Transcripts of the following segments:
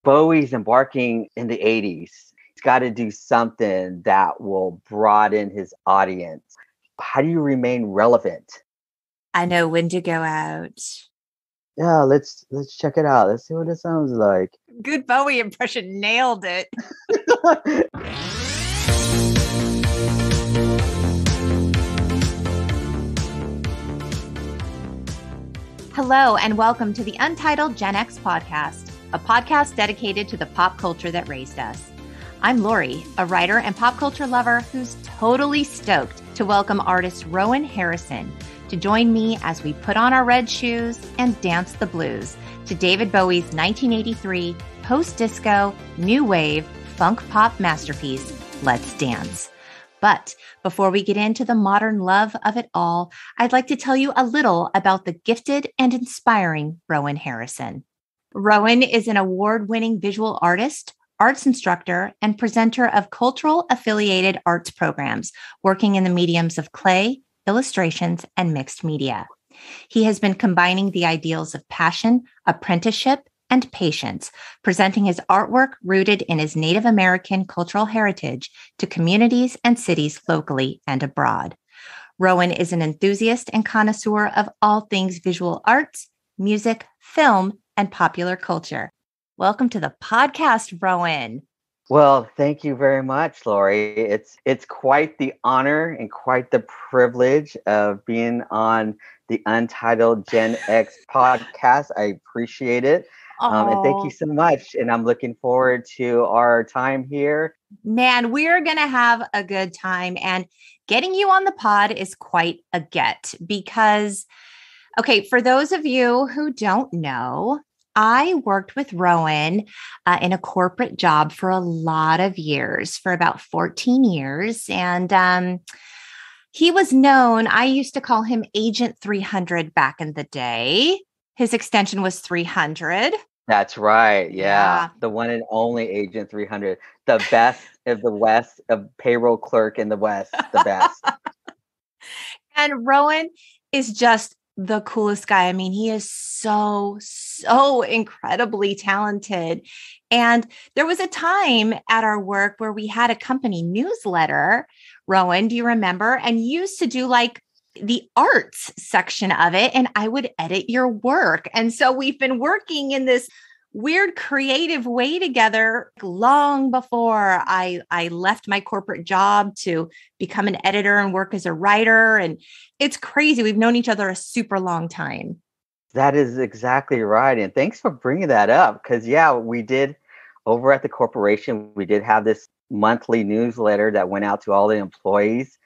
Bowie's embarking in the 80s. He's got to do something that will broaden his audience. How do you remain relevant? I know when to go out. Yeah, let's check it out. Let's see what it sounds like. Good Bowie impression. Nailed it. Hello, and welcome to the Untitled Gen X podcast, a podcast dedicated to the pop culture that raised us. I'm Lori, a writer and pop culture lover who's totally stoked to welcome artist Rowan Harrison to join me as we put on our red shoes and dance the blues to David Bowie's 1983 post-disco, new wave, funk pop masterpiece, Let's Dance. But before we get into the modern love of it all, I'd like to tell you a little about the gifted and inspiring Rowan Harrison. Rowan is an award-winning visual artist, arts instructor, and presenter of cultural affiliated arts programs, working in the mediums of clay, illustrations, and mixed media. He has been combining the ideals of passion, apprenticeship, and patience, presenting his artwork rooted in his Native American cultural heritage to communities and cities locally and abroad. Rowan is an enthusiast and connoisseur of all things visual arts, music, film, and popular culture. Welcome to the podcast, Rowan. Well, thank you very much, Lori. It's quite the honor and quite the privilege of being on the Untitled Gen X podcast. I appreciate it. And thank you so much. And I'm looking forward to our time here. Man, we're going to have a good time. And getting you on the pod is quite a get because, okay, for those of you who don't know, I worked with Rowan in a corporate job for a lot of years, for about 14 years. And he was known, I used to call him Agent 300 back in the day. His extension was 300. That's right. Yeah. The one and only Agent 300. The best of the West, of payroll clerk in the West. The best. And Rowan is just the coolest guy. I mean, he is so incredibly talented. And there was a time at our work where we had a company newsletter. Rowan, do you remember? And you used to do like the arts section of it, and I would edit your work. And so we've been working in this weird creative way together long before I left my corporate job to become an editor and work as a writer. And it's crazy. We've known each other a super long time. That is exactly right. And thanks for bringing that up. Because, we did over at the corporation, we did have this monthly newsletter that went out to all the employees.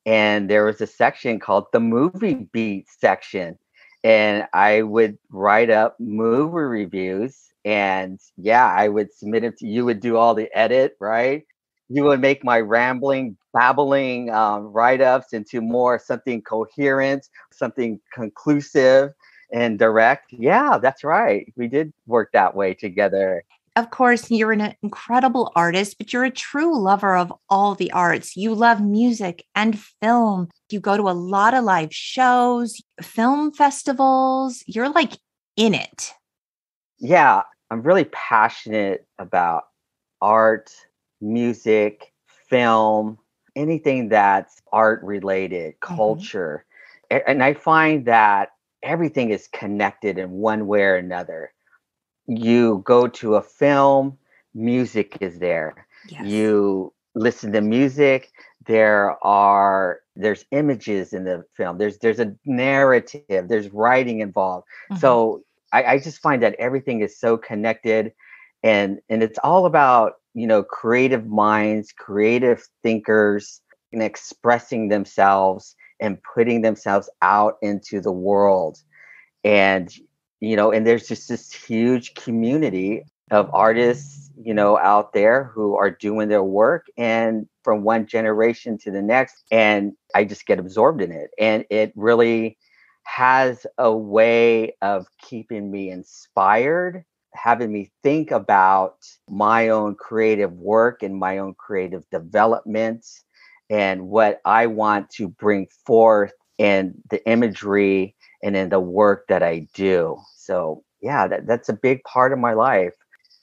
And there was a section called the movie beat section. And I would write up movie reviews. And I would submit it to you. Would do all the edit, right? You would make my rambling, babbling write-ups into more something coherent, something conclusive and direct. Yeah, that's right. We did work that way together. Of course, you're an incredible artist, but you're a true lover of all the arts. You love music and film. You go to a lot of live shows, film festivals. You're like in it. Yeah, I'm really passionate about art, music, film, anything that's art related, culture. And I find that everything is connected in one way or another. You go to a film, music is there. Yes. You listen to music, there's images in the film. There's a narrative, there's writing involved. So I just find that everything is so connected, and it's all about, creative minds, creative thinkers, and expressing themselves and putting themselves out into the world. And and there's just this huge community of artists, out there who are doing their work and from one generation to the next. And I just get absorbed in it. And it really has a way of keeping me inspired, having me think about my own creative work and my own creative development and what I want to bring forth in the imagery and in the work that I do. So that's a big part of my life.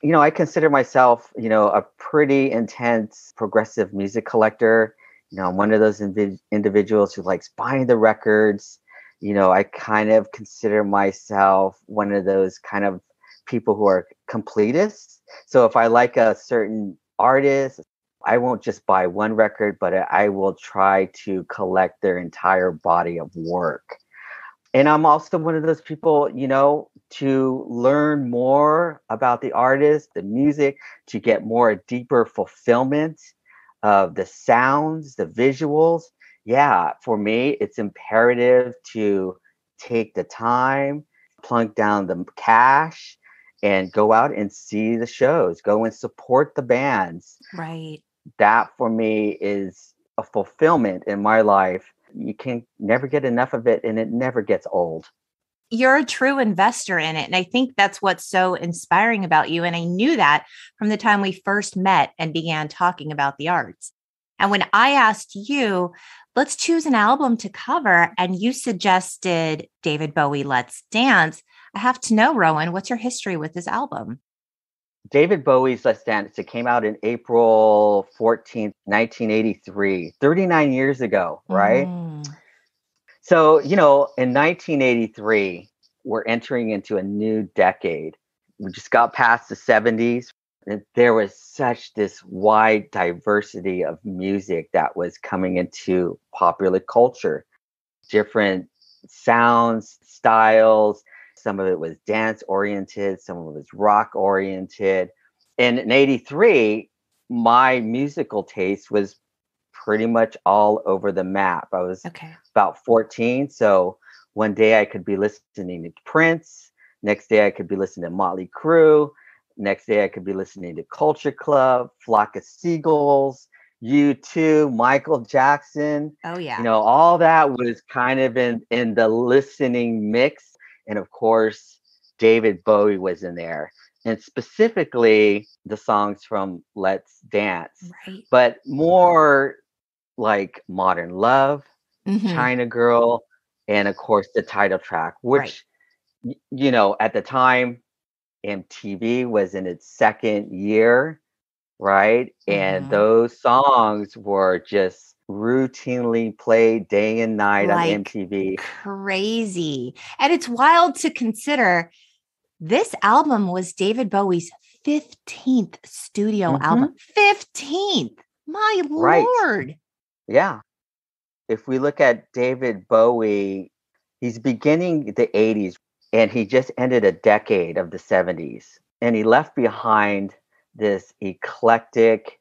I consider myself, a pretty intense progressive music collector. I'm one of those individuals who likes buying the records. I kind of consider myself one of those kind of people who are completists. So if I like a certain artist, I won't just buy one record, but I will try to collect their entire body of work. And I'm also one of those people, to learn more about the artist, the music, to get more deeper fulfillment of the sounds, the visuals. Yeah, for me, it's imperative to take the time, plunk down the cash, and go out and see the shows, go and support the bands. Right. That for me is a fulfillment in my life. You can never get enough of it, and it never gets old. You're a true investor in it. And I think that's what's so inspiring about you. And I knew that from the time we first met and began talking about the arts. And when I asked you, let's choose an album to cover, and you suggested David Bowie, Let's Dance, I have to know, Rowan, what's your history with this album? David Bowie's Let's Dance, it came out in April 14th, 1983, 39 years ago, right? So, in 1983, we're entering into a new decade. We just got past the 70s. And there was such this wide diversity of music that was coming into popular culture. Different sounds, styles. Some of it was dance oriented, some of it was rock oriented. And in 83, my musical taste was pretty much all over the map. I was about 14. So one day I could be listening to Prince. Next day I could be listening to Motley Crue. Next day I could be listening to Culture Club, Flock of Seagulls, U2, Michael Jackson. Oh, yeah. All that was kind of in the listening mix. And of course, David Bowie was in there. And specifically the songs from Let's Dance. Right. But more like Modern Love, China Girl, and of course the title track, which, at the time, MTV was in its second year, right? And those songs were just routinely played day and night on MTV. Crazy. And it's wild to consider this album was David Bowie's 15th studio album. 15th. My Lord. Yeah. If we look at David Bowie, he's beginning the 80s and he just ended a decade of the 70s. And he left behind this eclectic,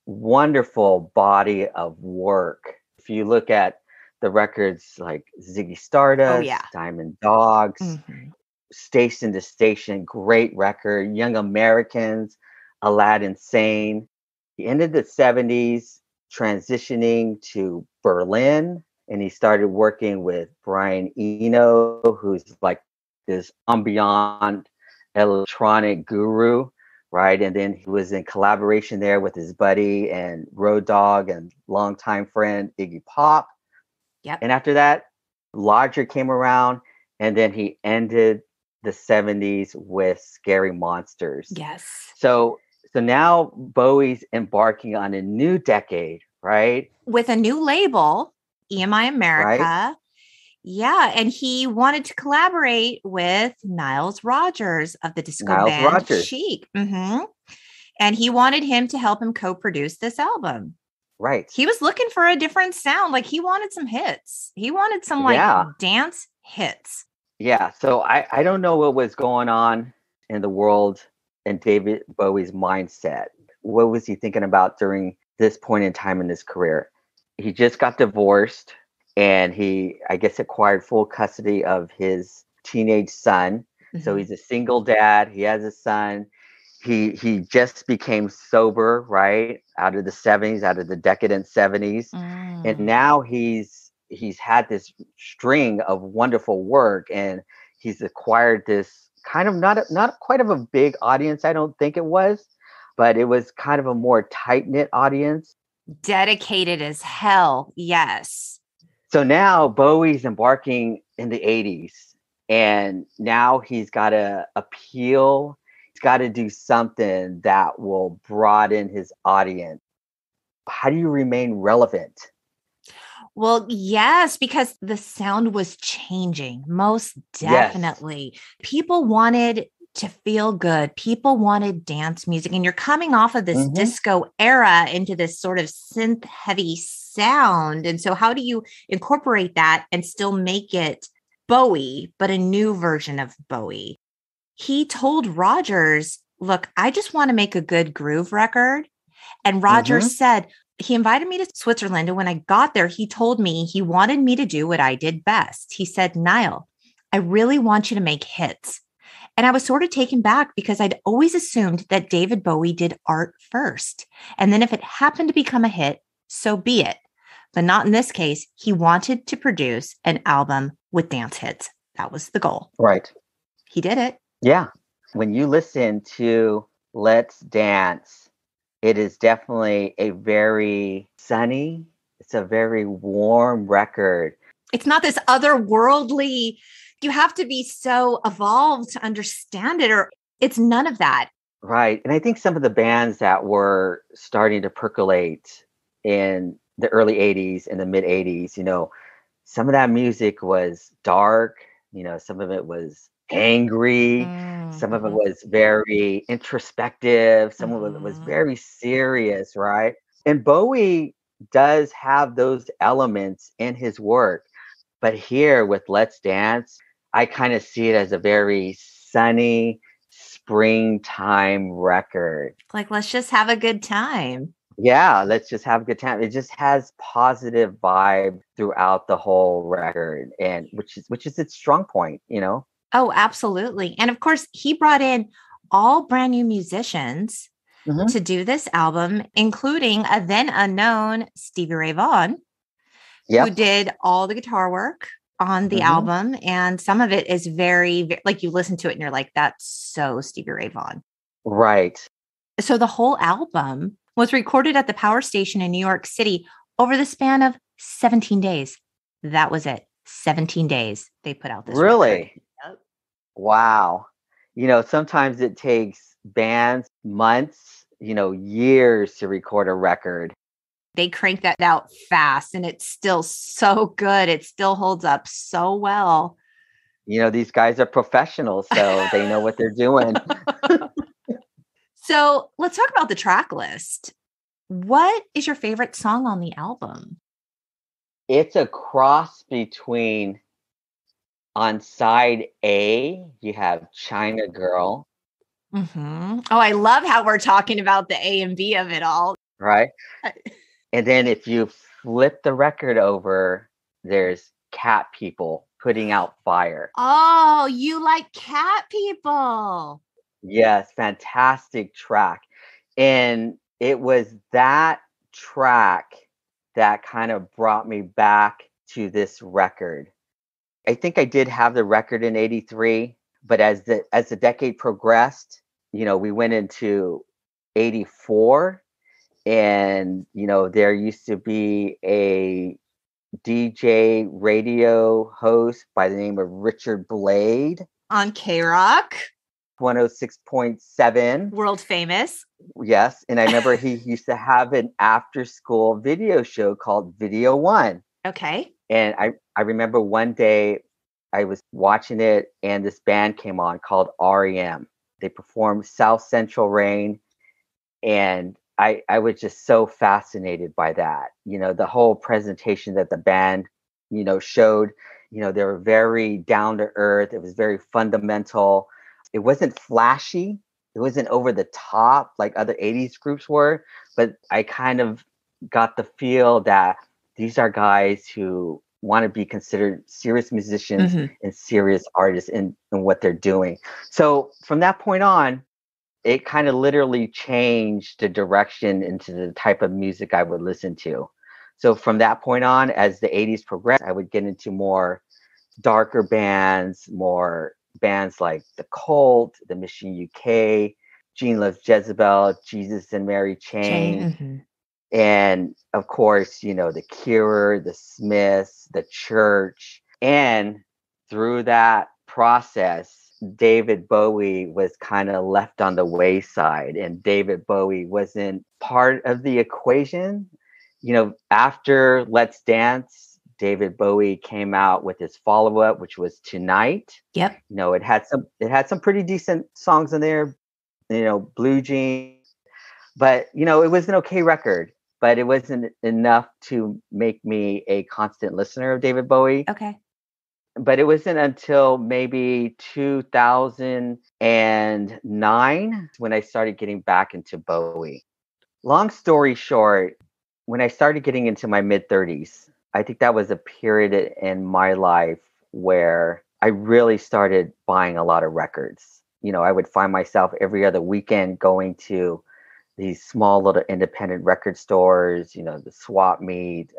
wonderful body of work. If you look at the records like Ziggy Stardust, Diamond Dogs, Station to Station, great record, Young Americans, Aladdin Sane. He ended the 70s transitioning to Berlin, and he started working with Brian Eno, who's like this ambient electronic guru, right? And then he was in collaboration there with his buddy and Road Dogg and longtime friend Iggy Pop. And after that, Lodger came around, and then he ended the 70s with Scary Monsters. So now Bowie's embarking on a new decade, right? With a new label, EMI America. Right? Yeah. And he wanted to collaborate with Niles Rodgers of the disco band Chic. And he wanted him to help him co-produce this album. Right. He was looking for a different sound. Like he wanted some hits. He wanted some dance hits. Yeah. So I don't know what was going on in the world and David Bowie's mindset. What was he thinking about during this point in time in his career? He just got divorced, and he, I guess, acquired full custody of his teenage son. So he's a single dad. He has a son. He just became sober, right? Out of the 70s, out of the decadent 70s. And now he's had this string of wonderful work, and he's acquired this kind of not quite of a big audience. I don't think it was, but it was kind of a more tight-knit audience. Dedicated as hell. Yes. So now Bowie's embarking in the 80s, and now he's got to appeal got to do something that will broaden his audience. How do you remain relevant? Well, yes, because the sound was changing, most Yes. definitely. People wanted to feel good. People wanted dance music. And you're coming off of this Hmm. disco era into this sort of synth heavy sound. And so, how do you incorporate that and still make it Bowie, but a new version of Bowie? He told Rogers, look, I just want to make a good groove record. And Roger Hmm. said, he invited me to Switzerland. And when I got there, he told me he wanted me to do what I did best. He said, Niall, I really want you to make hits. And I was sort of taken back because I'd always assumed that David Bowie did art first. And then if it happened to become a hit, so be it. But not in this case. He wanted to produce an album with dance hits. That was the goal. Right. He did it. Yeah. When you listen to Let's Dance, it is definitely a very sunny, it's a very warm record. It's not this otherworldly, you have to be so evolved to understand it, or it's none of that. Right. And I think some of the bands that were starting to percolate in the early 80s and the mid 80s, some of that music was dark, some of it was angry, some of it Mm-hmm. was very introspective, some of it was Mm-hmm. very serious, right? And Bowie does have those elements in his work. But here with Let's Dance, I kind of see it as a very sunny springtime record. Like, let's just have a good time. Yeah, let's just have a good time. It just has positive vibe throughout the whole record, and which is its strong point. Oh, absolutely. And of course, he brought in all brand new musicians Hmm. to do this album, including a then unknown Stevie Ray Vaughan, who Yep. did all the guitar work on the Hmm. album. And some of it is like you listen to it and you're like, that's so Stevie Ray Vaughan. Right. So the whole album was recorded at the Power Station in New York City over the span of 17 days. That was it. 17 days they put out this record. Really? Wow. Sometimes it takes bands months, years to record a record. They cranked that out fast and it's still so good. It still holds up so well. These guys are professionals, so they know what they're doing. So let's talk about the track list. What is your favorite song on the album? It's a cross between, on side A, you have China Girl, Mm-hmm. Oh, I love how we're talking about the A and B of it all. right? And then if you flip the record over, there's Cat People Putting Out Fire. Oh, you like Cat People. Yes, fantastic track. And it was that track that kind of brought me back to this record. I think I did have the record in 83, but as the decade progressed, we went into 84, and there used to be a DJ radio host by the name of Richard Blade On K-Rock. 106.7. World famous. Yes, and I remember he used to have an after school video show called Video One. Okay. And I remember one day I was watching it and this band came on called REM. They performed South Central Rain, and I was just so fascinated by that. The whole presentation that the band, showed, they were very down to earth. It was very fundamental. It wasn't flashy. It wasn't over the top like other 80s groups were, but I kind of got the feel that these are guys who want to be considered serious musicians Mm-hmm. and serious artists in what they're doing. So from that point on, it kind of literally changed the direction into the type of music I would listen to. So from that point on, as the 80s progressed, I would get into more darker bands, more bands like The Cult, The Mission UK, Gene Loves Jezebel, Jesus and Mary Chain. Mm-hmm. And of course, The Cure, The Smiths, The Church. And through that process, David Bowie was kind of left on the wayside and David Bowie wasn't part of the equation. After Let's Dance, David Bowie came out with his follow-up, which was Tonight. Yep. It had some pretty decent songs in there, Blue Jeans, but it was an okay record, but it wasn't enough to make me a constant listener of David Bowie. Okay. But it wasn't until maybe 2009 when I started getting back into Bowie. Long story short, when I started getting into my mid-30s, I think that was a period in my life where I really started buying a lot of records. I would find myself every other weekend going to these small little independent record stores, the swap meet.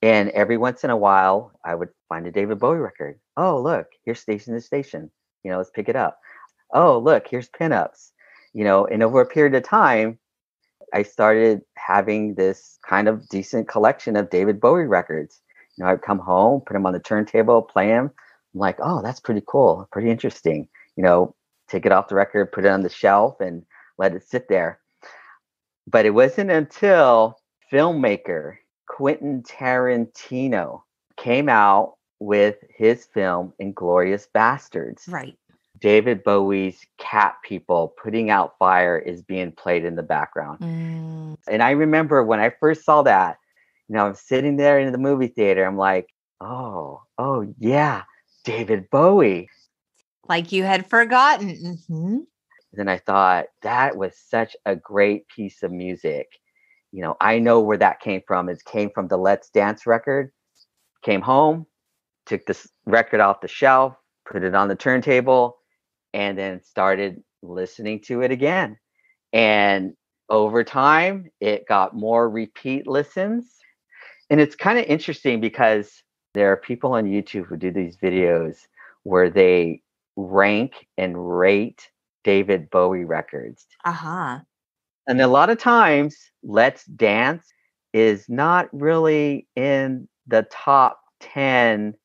And every once in a while, I would find a David Bowie record. Oh, look, here's Station to Station. Let's pick it up. Oh, look, here's Pinups. And over a period of time, I started having this kind of decent collection of David Bowie records. I'd come home, put them on the turntable, play them. I'm like, oh, that's pretty cool, pretty interesting. Take it off the record, put it on the shelf, and let it sit there. But it wasn't until filmmaker Quentin Tarantino came out with his film Inglourious Bastards. Right. David Bowie's Cat People, Putting Out Fire is being played in the background. And I remember when I first saw that, I'm sitting there in the movie theater. I'm like, oh yeah, David Bowie. Like you had forgotten. Mm-hmm. Then I thought that was such a great piece of music. I know where that came from. It came from the Let's Dance record. Came home, took this record off the shelf, put it on the turntable, and then started listening to it again. And over time, it got more repeat listens. And it's kind of interesting because there are people on YouTube who do these videos where they rank and rate David Bowie records. Uh-huh. And a lot of times, Let's Dance is not really in the top 10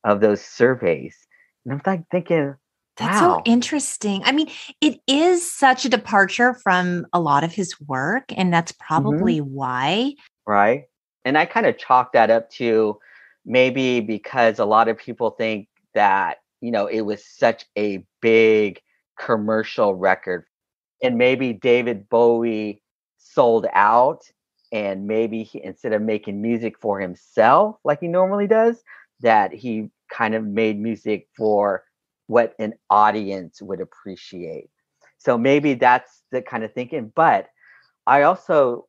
of those surveys. And I'm like thinking, that's wow. So interesting. I mean, it is such a departure from a lot of his work, and that's probably why. Right. And I kind of chalk that up to maybe because a lot of people think that, it was such a big commercial record. And maybe David Bowie sold out, and maybe instead of making music for himself like he normally does, that he kind of made music for what an audience would appreciate. So maybe that's the kind of thinking. But I also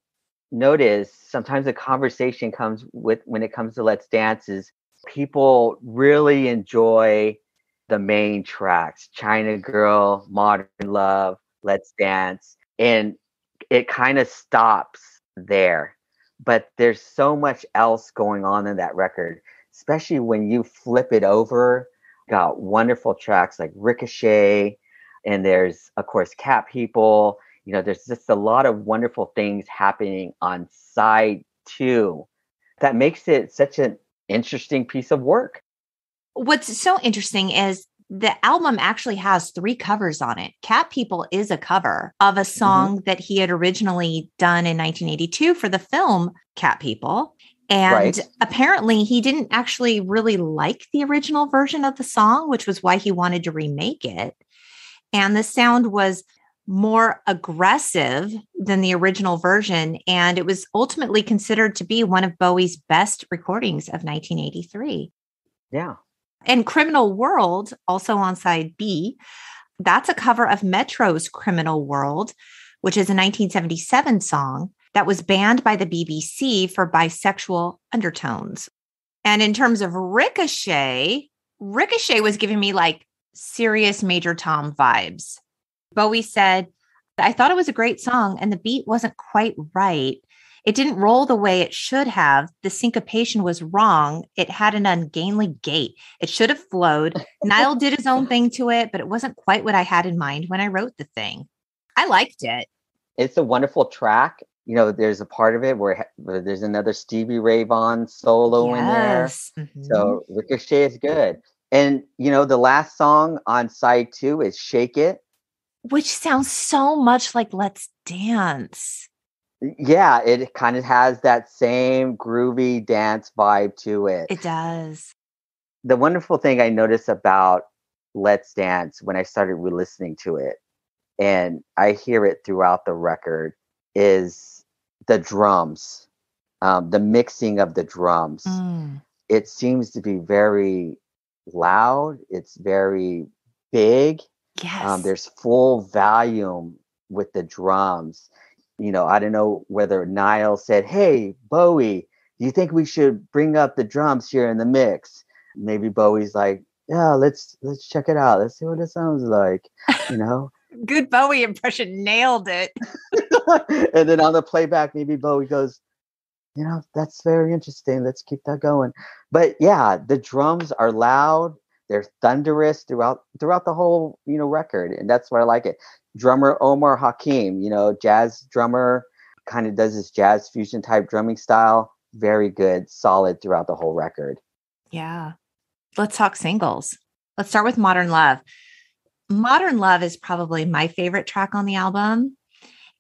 notice sometimes the conversation comes with, when it comes to Let's Dance, is people really enjoy the main tracks, China Girl, Modern Love, Let's Dance, and it kind of stops there. But there's so much else going on in that record, especially when you flip it over. Got wonderful tracks like Ricochet, and there's, of course, Cat People. There's just a lot of wonderful things happening on side 2 that makes it such an interesting piece of work. What's so interesting is the album actually has 3 covers on it. Cat People is a cover of a song that he had originally done in 1982 for the film Cat People. And apparently he didn't actually really like the original version of the song, which was why he wanted to remake it. And the sound was more aggressive than the original version. And it was ultimately considered to be one of Bowie's best recordings of 1983. Yeah. And Criminal World, also on side B, that's a cover of Metro's Criminal World, which is a 1977 song that was banned by the BBC for bisexual undertones. And in terms of Ricochet was giving me like serious Major Tom vibes. Bowie said, I thought it was a great song and the beat wasn't quite right. It didn't roll the way it should have. The syncopation was wrong. It had an ungainly gait. It should have flowed. Niall did his own thing to it, but it wasn't quite what I had in mind when I wrote the thing. I liked it. It's a wonderful track. There's a part of it where there's another Stevie Ray Vaughan solo in there. Mm-hmm. So Ricochet is good. And, the last song on side 2 is Shake It. Which sounds so much like Let's Dance. Yeah, it kind of has that same groovy dance vibe to it. It does. The wonderful thing I noticed about Let's Dance when I started re-listening to it, and I hear it throughout the record, is the drums, the mixing of the drums. Mm. It seems to be very loud. It's very big. Yes. There's full volume with the drums. I don't know whether Niall said, "Hey, Bowie, do you think we should bring up the drums here in the mix?" Maybe Bowie's like, "Yeah, let's check it out. Let's see what it sounds like." Good Bowie impression. Nailed it. And then on the playback, maybe Bowie goes, "That's very interesting. Let's keep that going." But yeah, the drums are loud. They're thunderous throughout the whole, record. And that's why I like it. Drummer Omar Hakim, jazz drummer, kind of does this jazz fusion type drumming style. Very good, solid throughout the whole record. Yeah. Let's talk singles. Let's start with Modern Love. Modern Love is probably my favorite track on the album.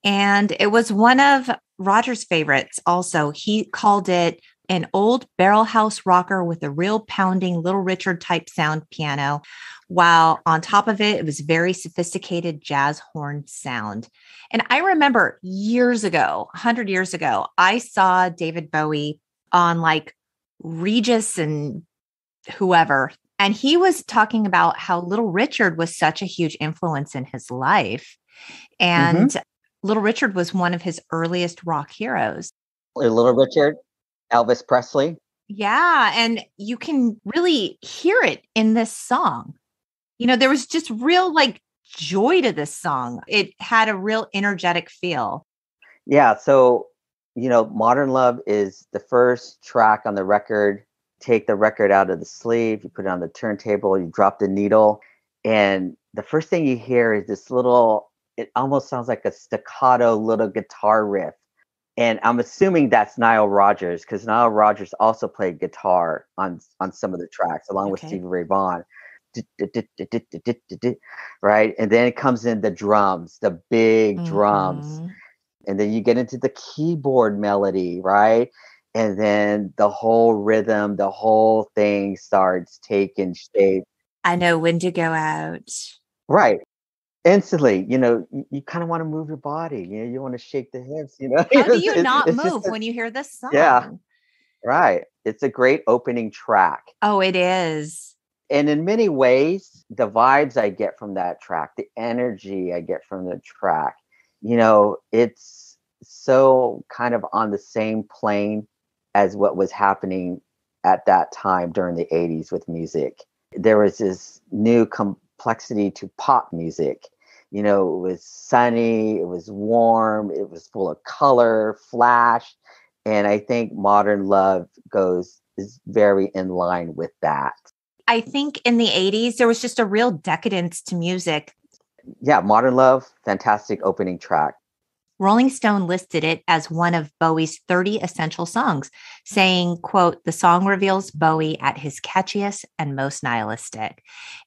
And it was one of Roger's favorites also. He called it an old barrel house rocker with a real pounding Little Richard type sound piano, while on top of it, it was very sophisticated jazz horn sound. And I remember years ago, 100 years ago, I saw David Bowie on like Regis and whoever, and he was talking about how Little Richard was such a huge influence in his life. And Little Richard was one of his earliest rock heroes. Little Richard, Elvis Presley. Yeah. And you can really hear it in this song. There was just real like joy to this song. It had a real energetic feel. Yeah. So, Modern Love is the first track on the record. Take the record out of the sleeve, you put it on the turntable, you drop the needle. And the first thing you hear is this it almost sounds like a staccato little guitar riff. And I'm assuming that's Nile Rodgers, because Nile Rodgers also played guitar on some of the tracks, along with Stevie Ray Vaughan. Right? And then it comes in the drums, the big drums. And then you get into the keyboard melody, right? And then the whole rhythm, the whole thing starts taking shape. I know when to go out. Right. Instantly, you kind of want to move your body. You want to shake the hips. How do you not move when you hear this song? Yeah, right. It's a great opening track. Oh, it is. And in many ways, the vibes I get from that track, the energy I get from the track, it's so kind of on the same plane as what was happening at that time during the 80s with music. There was this new complexity to pop music. It was sunny, it was warm, it was full of color, flash. And I think Modern Love is very in line with that. I think in the 80s, there was just a real decadence to music. Yeah, Modern Love, fantastic opening track. Rolling Stone listed it as one of Bowie's 30 essential songs, saying, quote, "The song reveals Bowie at his catchiest and most nihilistic."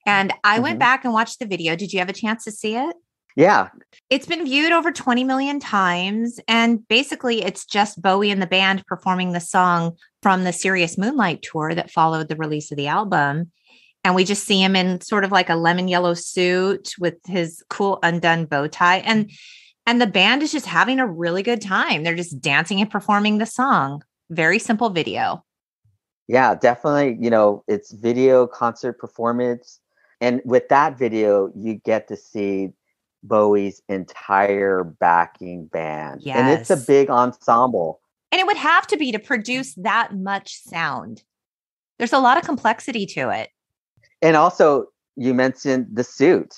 And I went back and watched the video. Did you have a chance to see it? Yeah. It's been viewed over 20 million times. And basically, it's just Bowie and the band performing the song from the Serious Moonlight tour that followed the release of the album. And we just see him in sort of like a lemon yellow suit with his cool undone bow tie. And the band is just having a really good time. They're just dancing and performing the song. Very simple video. Yeah, definitely. It's video concert performance. And with that video, you get to see Bowie's entire backing band. Yes. And it's a big ensemble. And it would have to be to produce that much sound. There's a lot of complexity to it. And also, you mentioned the suit.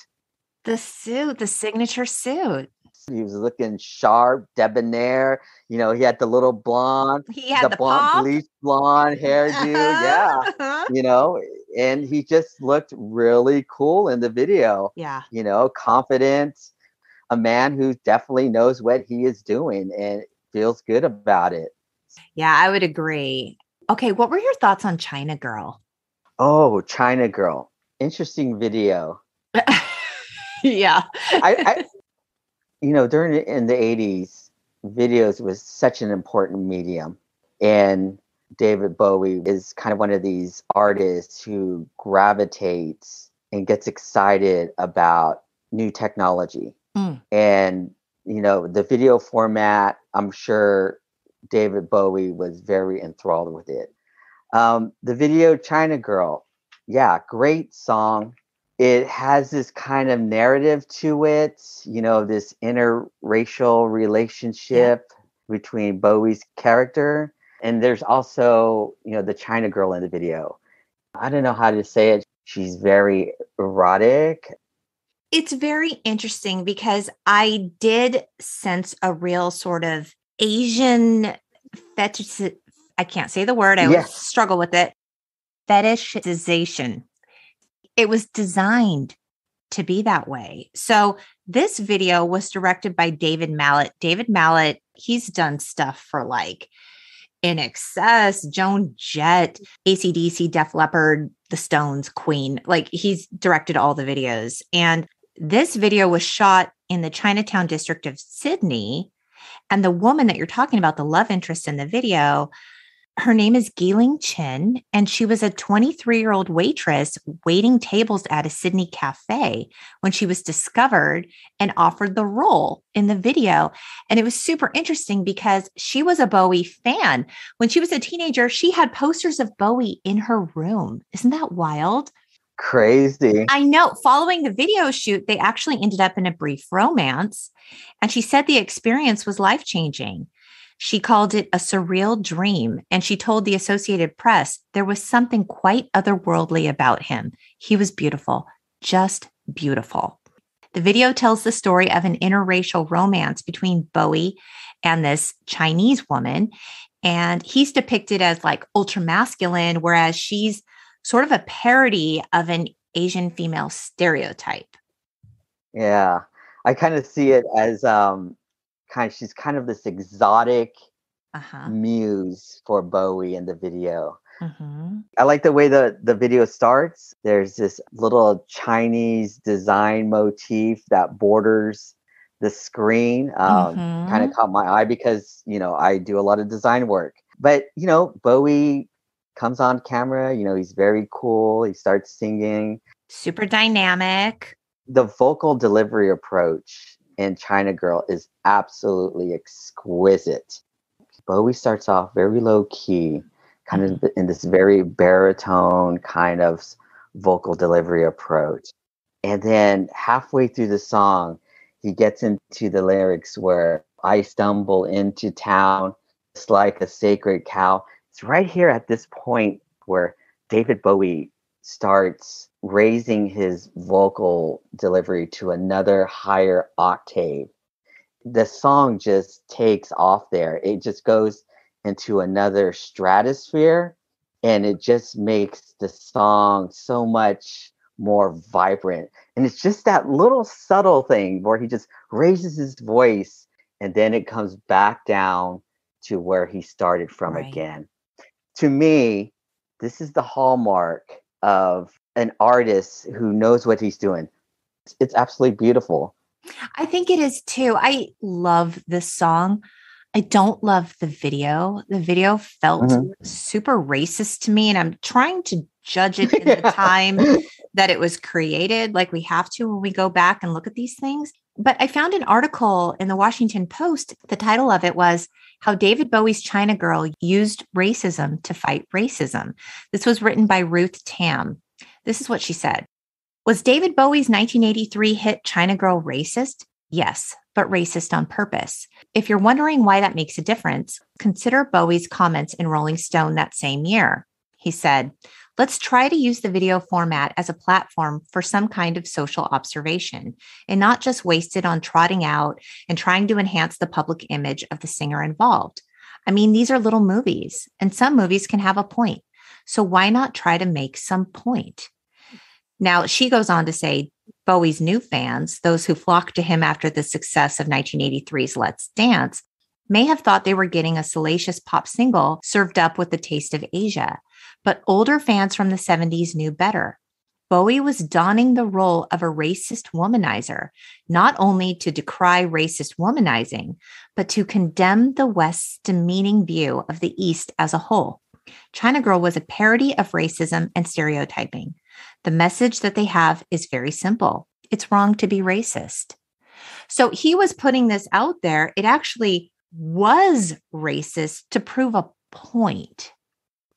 The signature suit. He was looking sharp, debonair. He had the little blonde, He had the blonde, bleached blonde hairdo. Yeah. And he just looked really cool in the video. Yeah. Confident, a man who definitely knows what he is doing and feels good about it. Yeah, I would agree. Okay. What were your thoughts on China Girl? Oh, China Girl. Interesting video. Yeah. I during in the 80s, videos was such an important medium. And David Bowie is kind of one of these artists who gravitates and gets excited about new technology. And, the video format, I'm sure David Bowie was very enthralled with it. The video China Girl, yeah, great song. It has this kind of narrative to it, this interracial relationship between Bowie's character. And there's also, the China Girl in the video. I don't know how to say it. She's very erotic. It's very interesting because I did sense a real sort of Asian fetish. I can't say the word. I always struggle with it. Fetishization. It was designed to be that way. So this video was directed by David Mallet. David Mallet, he's done stuff for like In Excess, Joan Jett, AC/DC, Def Leppard, The Stones, Queen. Like he's directed all the videos. And this video was shot in the Chinatown district of Sydney. And the woman that you're talking about, the love interest in the video, her name is Giling Chin, and she was a 23-year-old waitress waiting tables at a Sydney cafe when she was discovered and offered the role in the video. And it was super interesting because she was a Bowie fan. When she was a teenager, she had posters of Bowie in her room. Isn't that wild? Crazy. I know. Following the video shoot, they actually ended up in a brief romance. And she said the experience was life-changing. She called it a surreal dream, and she told the Associated Press there was something quite otherworldly about him. He was beautiful, just beautiful. The video tells the story of an interracial romance between Bowie and this Chinese woman, and he's depicted as like ultra masculine, whereas she's sort of a parody of an Asian female stereotype. Yeah, I kind of see it as she's kind of this exotic muse for Bowie in the video. I like the way the video starts. There's this little Chinese design motif that borders the screen. Kind of caught my eye because, I do a lot of design work. But, Bowie comes on camera, he's very cool. He starts singing. Super dynamic. The vocal delivery approach in China Girl is absolutely exquisite. Bowie starts off very low key, kind of in this very baritone kind of vocal delivery approach. And then halfway through the song, he gets into the lyrics where I stumble into town, it's like a sacred cow. It's right here at this point where David Bowie starts raising his vocal delivery to another higher octave. The song just takes off there. It just goes into another stratosphere, and it just makes the song so much more vibrant. And it's just that little subtle thing where he just raises his voice, and then it comes back down to where he started from again. To me, this is the hallmark of an artist who knows what he's doing. It's absolutely beautiful. I think it is too. I love this song. I don't love the video. The video felt super racist to me, and I'm trying to judge it in the time that it was created, like we have to when we go back and look at these things. But I found an article in the Washington Post. The title of it was How David Bowie's China Girl Used Racism to Fight Racism. This was written by Ruth Tam. This is what she said. Was David Bowie's 1983 hit China Girl racist? Yes, but racist on purpose. If you're wondering why that makes a difference, consider Bowie's comments in Rolling Stone that same year. He said, let's try to use the video format as a platform for some kind of social observation and not just waste it on trotting out and trying to enhance the public image of the singer involved. I mean, these are little movies, and some movies can have a point. So why not try to make some point? Now, she goes on to say, Bowie's new fans, those who flocked to him after the success of 1983's Let's Dance, may have thought they were getting a salacious pop single served up with the taste of Asia. But older fans from the 70s knew better. Bowie was donning the role of a racist womanizer, not only to decry racist womanizing, but to condemn the West's demeaning view of the East as a whole. China Girl was a parody of racism and stereotyping. The message that they have is very simple. It's wrong to be racist. So he was putting this out there. It actually was racist to prove a point.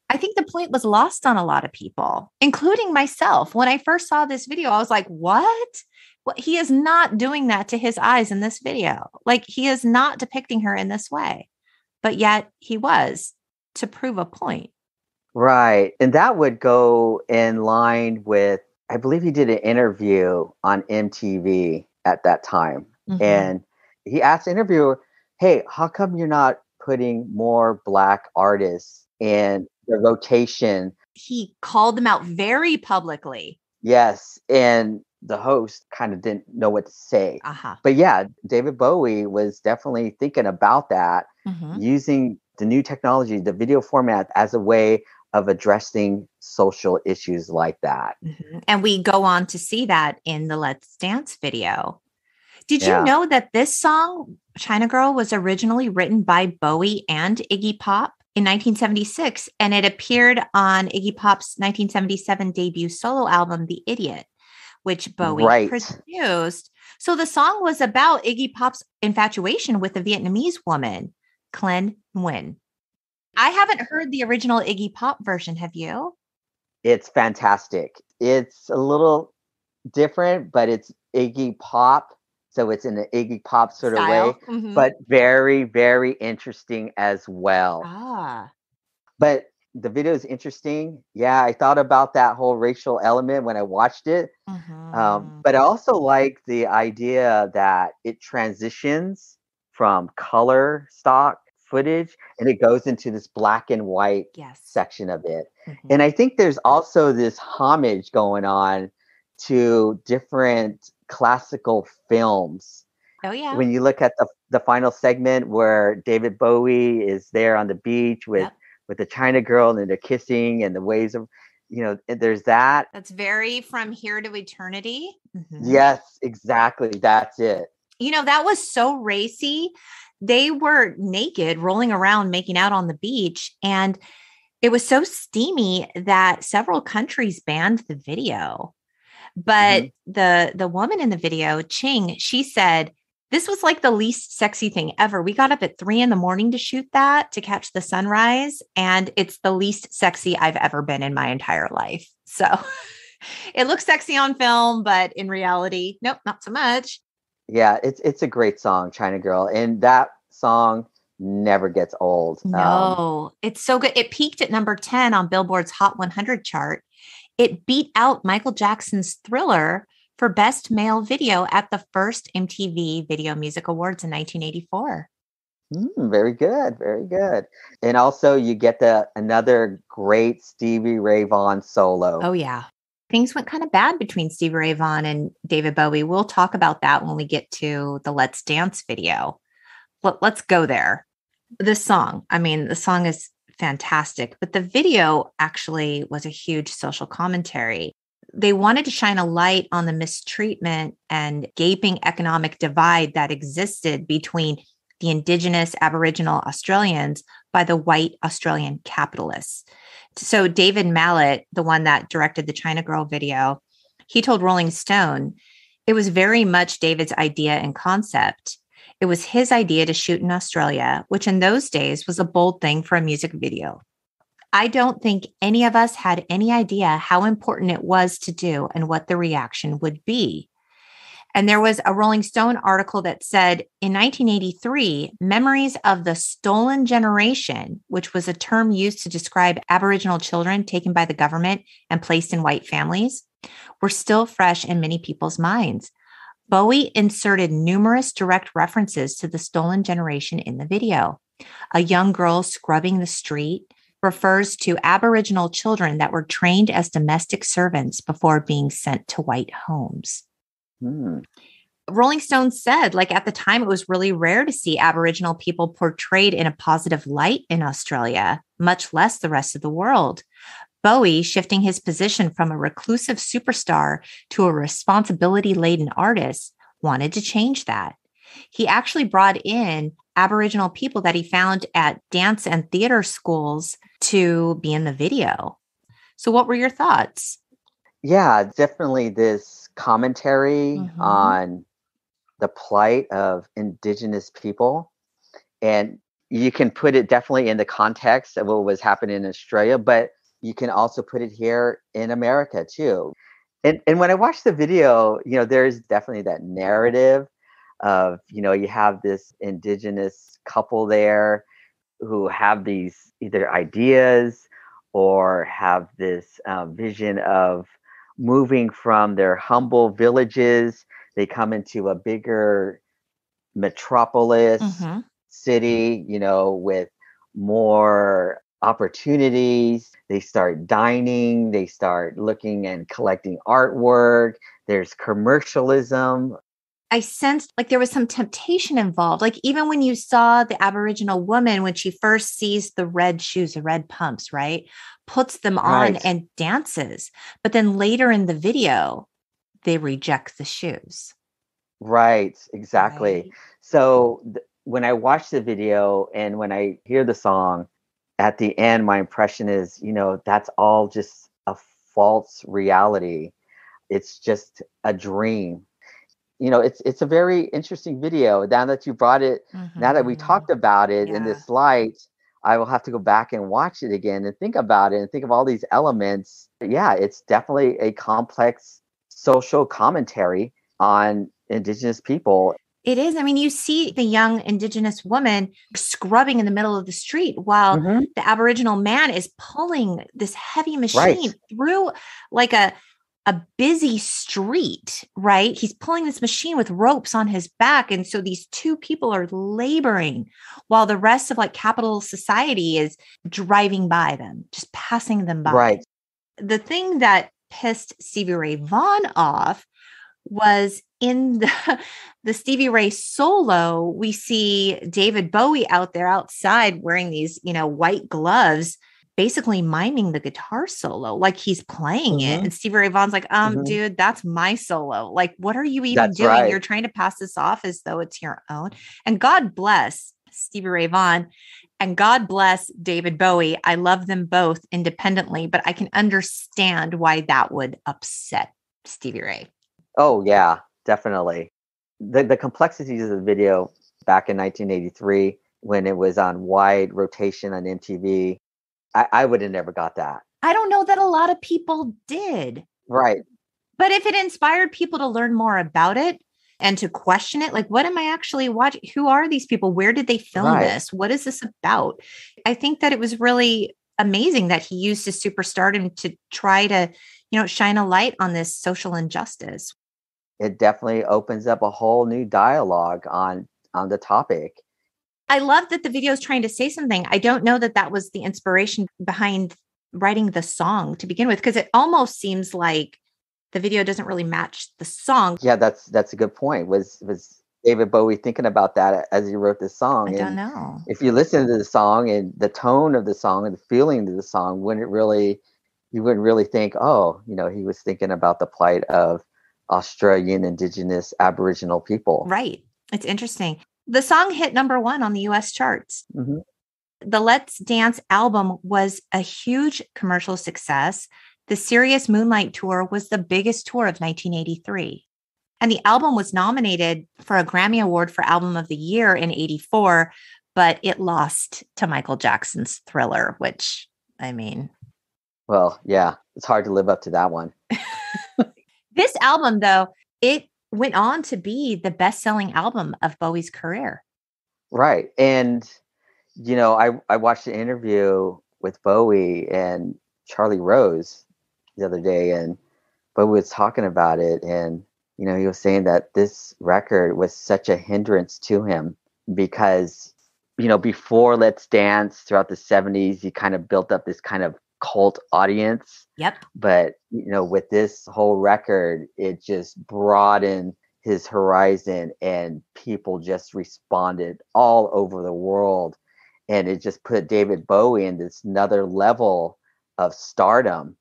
I think the point was lost on a lot of people, including myself. When I first saw this video, I was like, what? Well, he is not doing that to his eyes in this video. Like, he is not depicting her in this way. But yet he was, to prove a point. Right. And that would go in line with, I believe he did an interview on MTV at that time. Mm-hmm. And he asked the interviewer, hey, how come you're not putting more Black artists in the rotation? He called them out very publicly. Yes. And the host kind of didn't know what to say. Uh-huh. But yeah, David Bowie was definitely thinking about that, using the new technology, the video format, as a way of addressing social issues like that. Mm-hmm. And we go on to see that in the Let's Dance video. Did you know that this song, China Girl, was originally written by Bowie and Iggy Pop in 1976, and it appeared on Iggy Pop's 1977 debut solo album, The Idiot, which Bowie produced. So the song was about Iggy Pop's infatuation with a Vietnamese woman, Clen Nguyen. I haven't heard the original Iggy Pop version. Have you? It's fantastic. It's a little different, but it's Iggy Pop. So it's in the Iggy Pop sort of way, but very, very interesting as well. But the video is interesting. Yeah, I thought about that whole racial element when I watched it. But I also like the idea that it transitions from color stock footage and it goes into this black and white section of it. And I think there's also this homage going on to different classical films. Oh yeah. When you look at the final segment where David Bowie is there on the beach with the China Girl and they're kissing and the waves of, there's that. That's very From Here to Eternity. Yes, exactly. That's it. That was so racy. They were naked, rolling around, making out on the beach. And it was so steamy that several countries banned the video. But the woman in the video, Ching, she said, this was like the least sexy thing ever. We got up at 3 a.m. to shoot that, to catch the sunrise. And it's the least sexy I've ever been in my entire life. So it looks sexy on film, but in reality, nope, not so much. Yeah, it's a great song, China Girl. And that song never gets old. No, it's so good. It peaked at number 10 on Billboard's Hot 100 chart. It beat out Michael Jackson's Thriller for Best Male Video at the first MTV Video Music Awards in 1984. Very good. Very good. And also you get another great Stevie Ray Vaughan solo. Oh, yeah. Things went kind of bad between Stevie Ray Vaughan and David Bowie. We'll talk about that when we get to the Let's Dance video. Let's go there. The song is fantastic, but the video actually was a huge social commentary. They wanted to shine a light on the mistreatment and gaping economic divide that existed between the Indigenous Aboriginal Australians by the white Australian capitalists. So David Mallet, the one that directed the China Girl video, he told Rolling Stone, it was very much David's idea and concept. It was his idea to shoot in Australia, which in those days was a bold thing for a music video. I don't think any of us had any idea how important it was to do and what the reaction would be. And there was a Rolling Stone article that said in 1983, memories of the stolen generation, which was a term used to describe Aboriginal children taken by the government and placed in white families, were still fresh in many people's minds. Bowie inserted numerous direct references to the stolen generation in the video. A young girl scrubbing the street refers to Aboriginal children that were trained as domestic servants before being sent to white homes. Rolling Stone said, at the time, it was really rare to see Aboriginal people portrayed in a positive light in Australia, much less the rest of the world. Bowie, shifting his position from a reclusive superstar to a responsibility-laden artist, wanted to change that. He actually brought in Aboriginal people that he found at dance and theater schools to be in the video. So what were your thoughts? Yeah, definitely this commentary on the plight of Indigenous people. And you can put it definitely in the context of what was happening in Australia, but you can also put it here in America too. And when I watched the video, there's definitely that narrative of, you have this Indigenous couple there who have these either ideas or have this vision of moving from their humble villages. They come into a bigger metropolis city, with more opportunities. They start dining, they start looking and collecting artwork. There's commercialism. I sensed like there was some temptation involved. Like even when you saw the Aboriginal woman, when she first sees the red shoes, the red pumps, right, puts them on and dances. But then later in the video, they reject the shoes. Right, exactly. Right. So when I watch the video and when I hear the song, at the end, my impression is, that's all just a false reality. It's just a dream. It's a very interesting video. Now that you brought it, now that we talked about it in this light, I will have to go back and watch it again and think about it and think of all these elements. Yeah, it's definitely a complex social commentary on Indigenous people. It is. I mean, you see the young Indigenous woman scrubbing in the middle of the street while the Aboriginal man is pulling this heavy machine through like a busy street, right? He's pulling this machine with ropes on his back. And so these two people are laboring while the rest of like capital society is driving by them, just passing them by. Right. The thing that pissed Stevie Ray Vaughan off was in the Stevie Ray solo, we see David Bowie out there outside wearing these, white gloves, basically miming the guitar solo, like he's playing it. And Stevie Ray Vaughan's like, dude, that's my solo. Like, what are you even doing? Right. You're trying to pass this off as though it's your own. And God bless Stevie Ray Vaughan and God bless David Bowie. I love them both independently, but I can understand why that would upset Stevie Ray. Oh, yeah, definitely. The complexities of the video back in 1983, when it was on wide rotation on MTV, I would have never got that. I don't know that a lot of people did. Right. But if it inspired people to learn more about it and to question it, like, what am I actually watching? Who are these people? Where did they film this? What is this about? I think that it was really amazing that he used his superstardom to try to, shine a light on this social injustice. It definitely opens up a whole new dialogue on the topic. I love that the video is trying to say something. I don't know that that was the inspiration behind writing the song to begin with, because it almost seems like the video doesn't really match the song. Yeah, that's a good point. Was David Bowie thinking about that as he wrote this song? I don't know. If you listen to the song and the tone of the song and the feeling of the song, you wouldn't really think, he was thinking about the plight of Australian Indigenous Aboriginal people. Right. It's interesting. The song hit number 1 on the US charts. The Let's Dance album was a huge commercial success. The Serious Moonlight Tour was the biggest tour of 1983. And the album was nominated for a Grammy Award for Album of the Year in 84, but it lost to Michael Jackson's Thriller, which, I mean... Well, yeah, it's hard to live up to that one. This album, though, it went on to be the best-selling album of Bowie's career. Right. And, I watched an interview with Bowie and Charlie Rose the other day, and Bowie was talking about it. And, he was saying that this record was such a hindrance to him because, before Let's Dance throughout the 70s, he kind of built up this kind of cult audience. Yep. But, with this whole record, it just broadened his horizon and people just responded all over the world. And it just put David Bowie in this another level of stardom.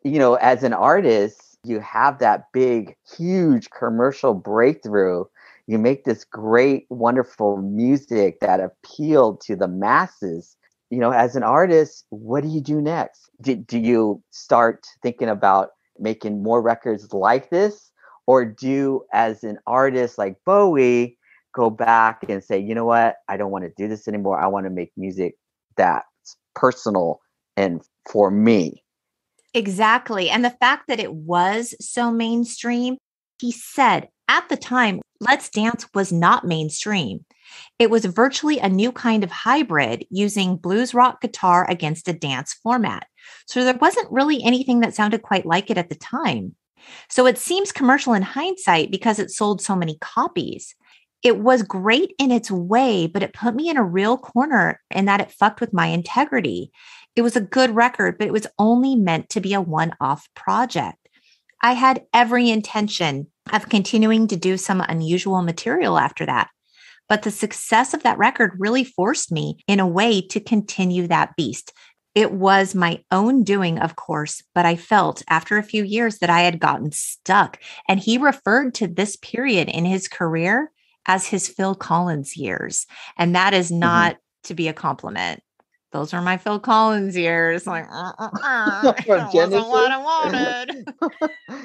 As an artist, you have that big, huge commercial breakthrough. You make this great, wonderful music that appealed to the masses. As an artist, what do you do next? Do you start thinking about making more records like this? Or do, as an artist like Bowie, go back and say, you know what? I don't want to do this anymore. I want to make music that's personal and for me. Exactly. And the fact that it was so mainstream, he said at the time, Let's Dance was not mainstream. It was virtually a new kind of hybrid using blues rock guitar against a dance format. So there wasn't really anything that sounded quite like it at the time. So it seems commercial in hindsight because it sold so many copies. It was great in its way, but it put me in a real corner in that it fucked with my integrity. It was a good record, but it was only meant to be a one-off project. I had every intention of continuing to do some unusual material after that. But the success of that record really forced me in a way to continue that beast. It was my own doing, of course, but I felt after a few years that I had gotten stuck. And he referred to this period in his career as his Phil Collins years. And that is not to be a compliment. Those are my Phil Collins years. Like, that wasn't what I wanted.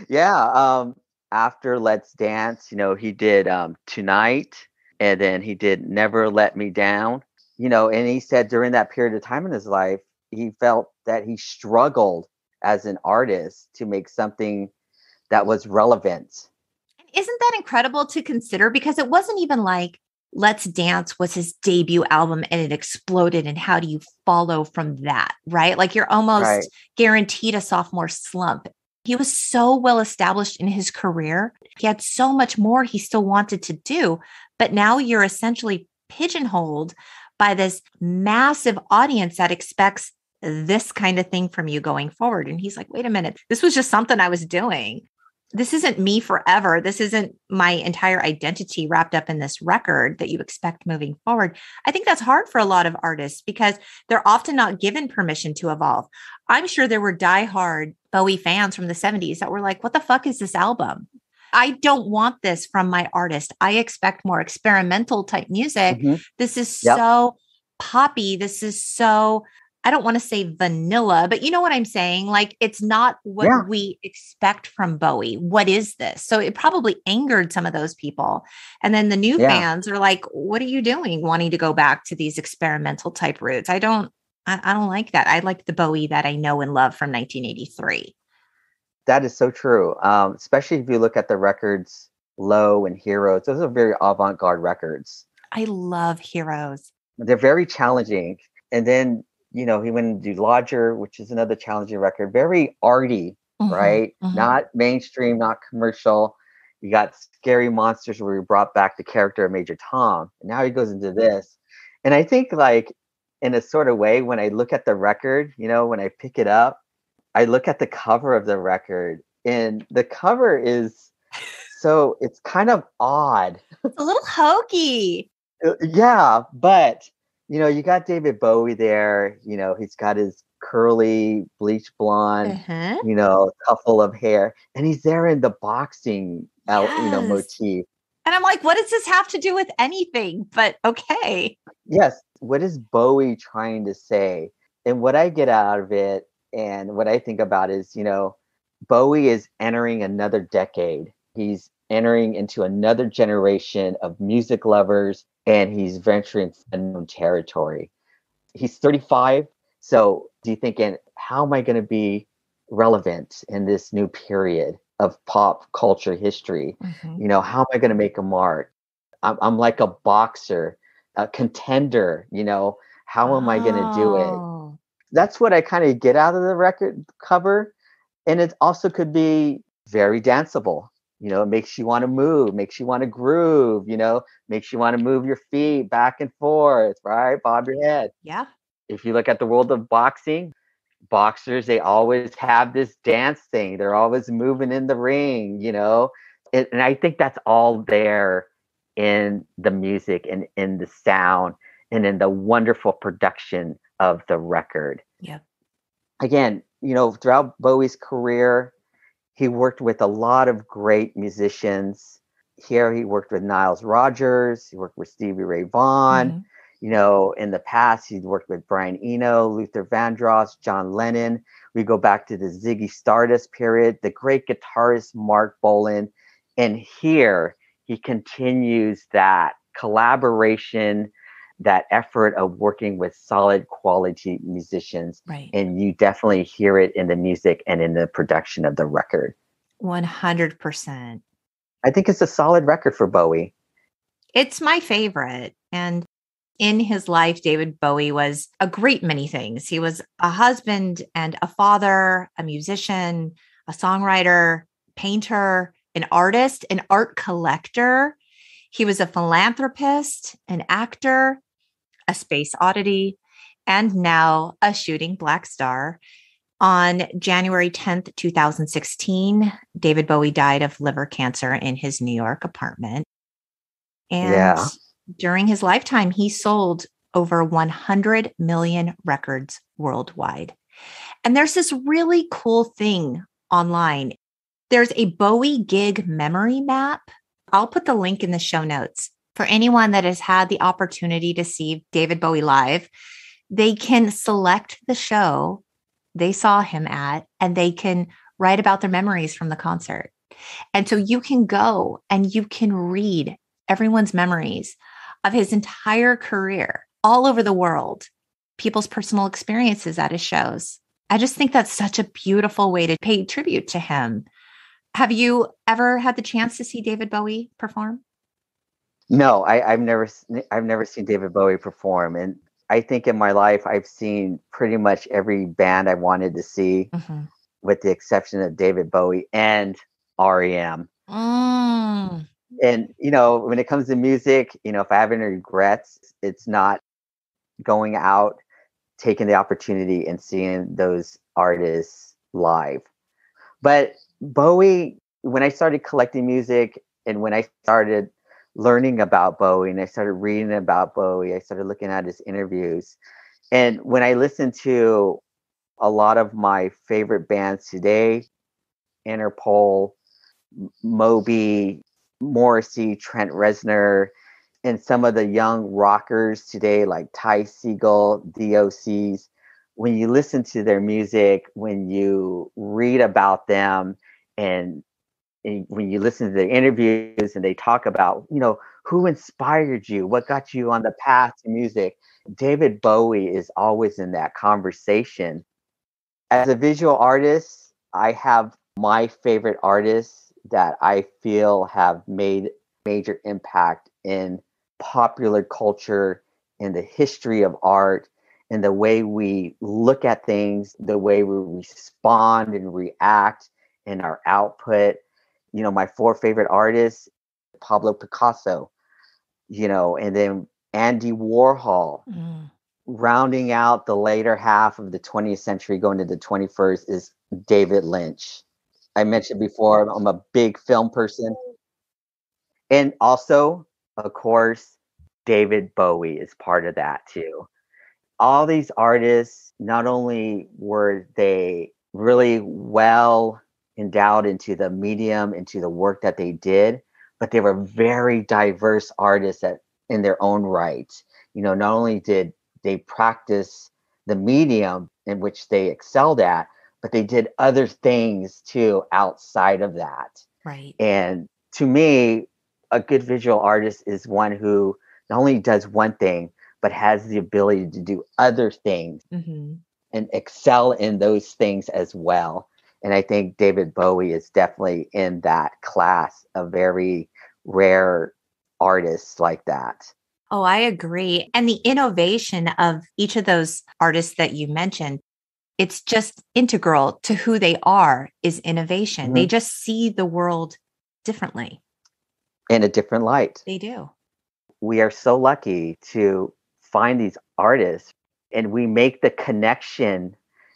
Yeah. After Let's Dance, he did Tonight, and then he did Never Let Me Down. And he said during that period of time in his life, he felt that he struggled as an artist to make something that was relevant. Isn't that incredible to consider? Because it wasn't even like Let's Dance was his debut album and it exploded. And how do you follow from that? Right? Like you're almost guaranteed a sophomore slump. He was so well established in his career. He had so much more he still wanted to do. But now you're essentially pigeonholed by this massive audience that expects this kind of thing from you going forward. And he's like, wait a minute, this was just something I was doing. This isn't me forever. This isn't my entire identity wrapped up in this record that you expect moving forward. I think that's hard for a lot of artists because they're often not given permission to evolve. I'm sure there were diehard Bowie fans from the 70s that were like, what the fuck is this album? I don't want this from my artist. I expect more experimental type music. This is so poppy. This is so, I don't want to say vanilla, but you know what I'm saying? Like, it's not what we expect from Bowie. What is this? So it probably angered some of those people. And then the new fans are like, what are you doing? Wanting to go back to these experimental type roots. I don't like that. I like the Bowie that I know and love from 1983. That is so true. Especially if you look at the records, Low and Heroes. Those are very avant-garde records. I love Heroes. They're very challenging. And then, he went to do Lodger, which is another challenging record. Very arty, right? Not mainstream, not commercial. You got Scary Monsters, where he brought back the character of Major Tom. And now he goes into this. And I think, like, in a sort of way, when I look at the record, when I pick it up, I look at the cover of the record, and the cover is it's kind of odd. It's a little hokey. Yeah, but you got David Bowie there. He's got his curly, bleach blonde, couple of hair, and he's there in the boxing, motif. And I'm like, what does this have to do with anything? But okay. Yes, what is Bowie trying to say? And what I get out of it, and what I think about is, Bowie is entering another decade. He's entering into another generation of music lovers, and he's venturing unknown territory. He's 35. So do you think, how am I going to be relevant in this new period of pop culture history? How am I going to make a mark? I'm like a boxer, a contender, how am I going to do it? That's what I kind of get out of the record cover. And it also could be very danceable. It makes you want to move, makes you want to groove, makes you want to move your feet back and forth, right? Bob your head. Yeah. If you look at the world of boxing, boxers, they always have this dance thing. They're always moving in the ring, and I think that's all there in the music and in the sound and in the wonderful production of the record. Yeah. again, throughout Bowie's career, he worked with a lot of great musicians. Here he worked with Niles Rodgers, he worked with Stevie Ray Vaughan. Mm-hmm. In the past, he'd worked with Brian Eno, Luther Vandross, John Lennon. We go back to the Ziggy Stardust period, the great guitarist Mark Bolan. And here he continues that collaboration, that effort of working with solid quality musicians. Right. And you definitely hear it in the music and in the production of the record. 100%. I think it's a solid record for Bowie. It's my favorite. And in his life, David Bowie was a great many things. He was a husband and a father, a musician, a songwriter, painter, an artist, an art collector. He was a philanthropist, an actor, a space oddity, and now a shooting black star. On January 10th, 2016, David Bowie died of liver cancer in his New York apartment. And during his lifetime, he sold over 100 million records worldwide. And there's this really cool thing online. There's a Bowie gig memory map. I'll put the link in the show notes. For anyone that has had the opportunity to see David Bowie live, they can select the show they saw him at, and they can write about their memories from the concert. And so you can go and you can read everyone's memories of his entire career all over the world, people's personal experiences at his shows. I just think that's such a beautiful way to pay tribute to him. Have you ever had the chance to see David Bowie perform? No, I've never seen David Bowie perform. And I think in my life, I've seen pretty much every band I wanted to see, with the exception of David Bowie and REM. And, when it comes to music, if I have any regrets, it's not going out, taking the opportunity and seeing those artists live. But Bowie, when I started collecting music and when I started learning about Bowie and I started reading about Bowie, I started looking at his interviews. And when I listened to a lot of my favorite bands today, Interpol, Moby, Morrissey, Trent Reznor, and some of the young rockers today like Ty Segall, DOCs, when you listen to their music, when you read about them, and when you listen to their interviews and they talk about, who inspired you, what got you on the path to music, David Bowie is always in that conversation. As a visual artist, I have my favorite artists that I feel have made major impact in popular culture, in the history of art, in the way we look at things, the way we respond and react in our output. My 4 favorite artists, Pablo Picasso, and then Andy Warhol. Rounding out the later half of the 20th century, going to the 21st, is David Lynch. I mentioned before, I'm a big film person. And also, of course, David Bowie is part of that too. All these artists, not only were they really well endowed into the medium, into the work that they did, but they were very diverse artists in their own right. Not only did they practice the medium in which they excelled at, but they did other things too outside of that. Right. And to me, a good visual artist is one who not only does one thing, but has the ability to do other things and excel in those things as well. And I think David Bowie is definitely in that class of very rare artists like that. Oh, I agree. And the innovation of each of those artists that you mentioned, it's just integral to who they are, is innovation. They just see the world differently. In a different light. They do. We are so lucky to find these artists, and we make the connection.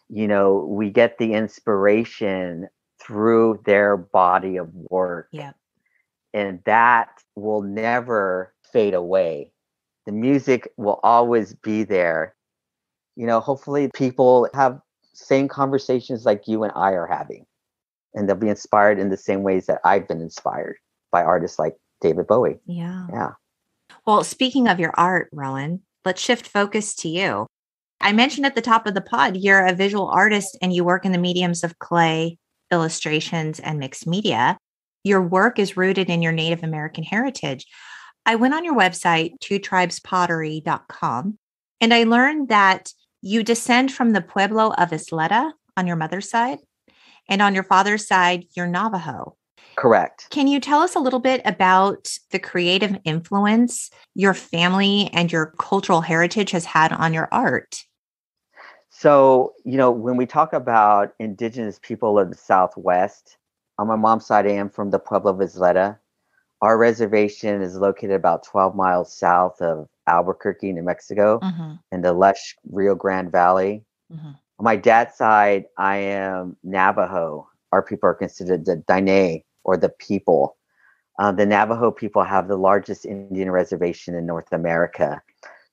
We get the inspiration through their body of work. Yeah. And that will never fade away. The music will always be there. Hopefully people have same conversations like you and I are having. And they'll be inspired in the same ways that I've been inspired by artists like David Bowie. Yeah. Yeah. Well, speaking of your art, Rowan, let's shift focus to you. I mentioned at the top of the pod, you're a visual artist and you work in the mediums of clay, illustrations, and mixed media. Your work is rooted in your Native American heritage. I went on your website, twotribespottery.com, and I learned that you descend from the Pueblo of Isleta on your mother's side, and on your father's side, you're Navajo. Correct. Can you tell us a little bit about the creative influence your family and your cultural heritage has had on your art? So, when we talk about indigenous people of the Southwest, on my mom's side, I am from the Pueblo of Isleta. Our reservation is located about 12 miles south of Albuquerque, New Mexico, in the lush Rio Grande Valley. On my dad's side, I am Navajo. Our people are considered the Dine, or the people. The Navajo people have the largest Indian reservation in North America.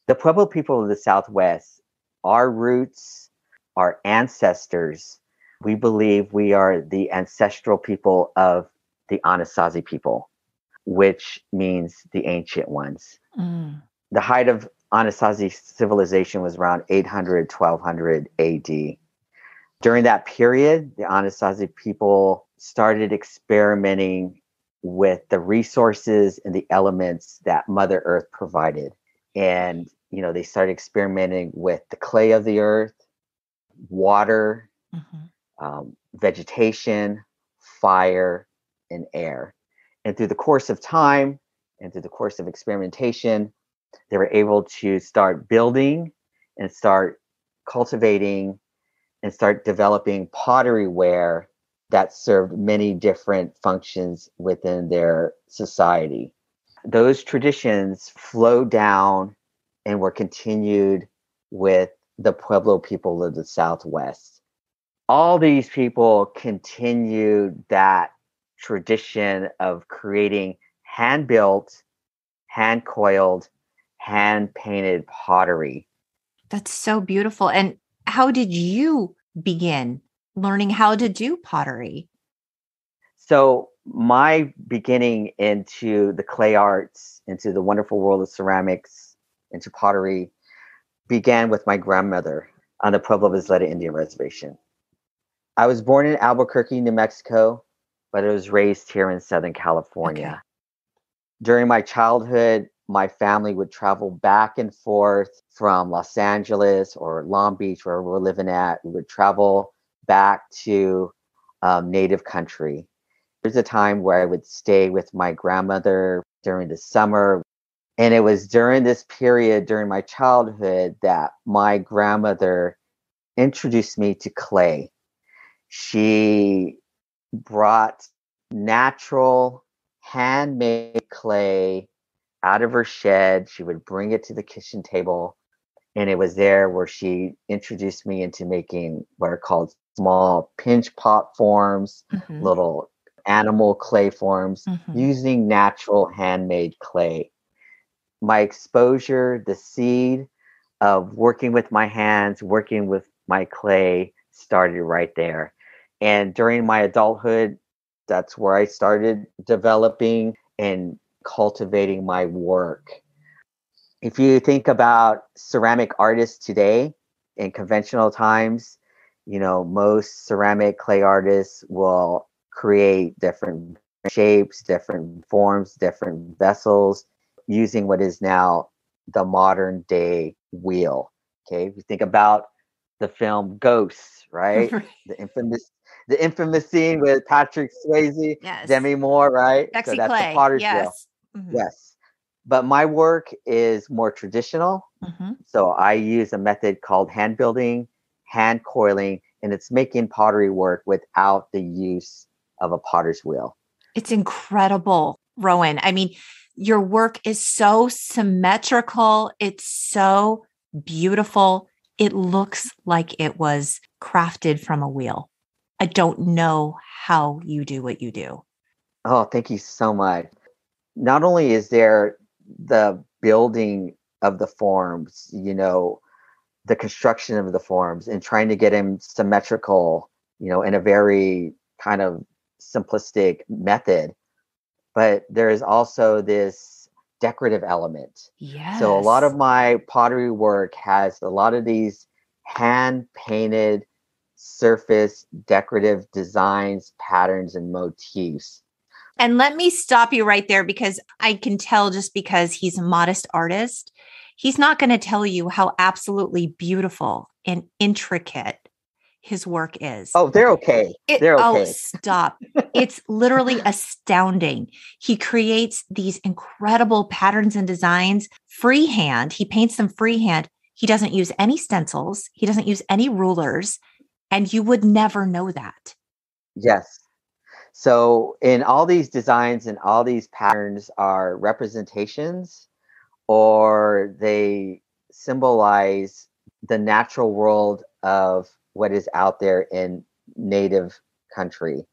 The Pueblo people of the Southwest, our roots, our ancestors, we believe we are the ancestral people of the Anasazi people, which means the ancient ones. The height of Anasazi civilization was around 800, 1200 AD. During that period, the Anasazi people started experimenting with the resources and the elements that Mother Earth provided. And, they started experimenting with the clay of the earth, water, vegetation, fire, and air. And through the course of time and through the course of experimentation, they were able to start building and start cultivating and start developing pottery ware that served many different functions within their society. Those traditions flowed down and were continued with the Pueblo people of the Southwest. All these people continued that tradition of creating hand-built, hand-coiled, hand-painted pottery. That's so beautiful. And how did you begin learning how to do pottery? So my beginning into the clay arts, into the wonderful world of ceramics, into pottery, began with my grandmother on the Pueblo of Isleta Indian Reservation. I was born in Albuquerque, New Mexico, but I was raised here in Southern California. Okay. During my childhood, my family would travel back and forth from Los Angeles or Long Beach, where we're living at. We would travel back to native country. There's a time where I would stay with my grandmother during the summer. And it was during this period, during my childhood, that my grandmother introduced me to clay. She brought natural handmade clay out of her shed. She would bring it to the kitchen table. And it was there where she introduced me into making what are called small pinch pot forms, little animal clay forms, using natural handmade clay. My exposure, the seed of working with my hands, working with my clay started right there. And during my adulthood, that's where I started developing and cultivating my work. If you think about ceramic artists today in conventional times, most ceramic clay artists will create different shapes, different forms, different vessels using what is now the modern day wheel. Okay, if you think about the film Ghosts, right? The infamous scene with Patrick Swayze, Demi Moore, right? Bexy So that's clay. the potter's wheel. Yes. But my work is more traditional. So I use a method called hand building, hand coiling, and it's making pottery work without the use of a potter's wheel. It's incredible, Rowan. I mean, your work is so symmetrical. It's so beautiful. It looks like it was crafted from a wheel. I don't know how you do what you do. Oh, thank you so much. Not only is there the building of the forms, the construction of the forms and trying to get them symmetrical, in a very kind of simplistic method. But there is also this decorative element. So a lot of Yes. my pottery work has a lot of these hand painted surface decorative designs, patterns, and motifs. And let me stop you right there because I can tell just because he's a modest artist, he's not going to tell you how absolutely beautiful and intricate his work is. Oh, they're okay. They're okay. Stop. It's literally astounding. He creates these incredible patterns and designs freehand. He paints them freehand. He doesn't use any stencils. He doesn't use any rulers. And you would never know that. Yes. So in all these designs and all these patterns are representations, or they symbolize the natural world of what is out there in native country.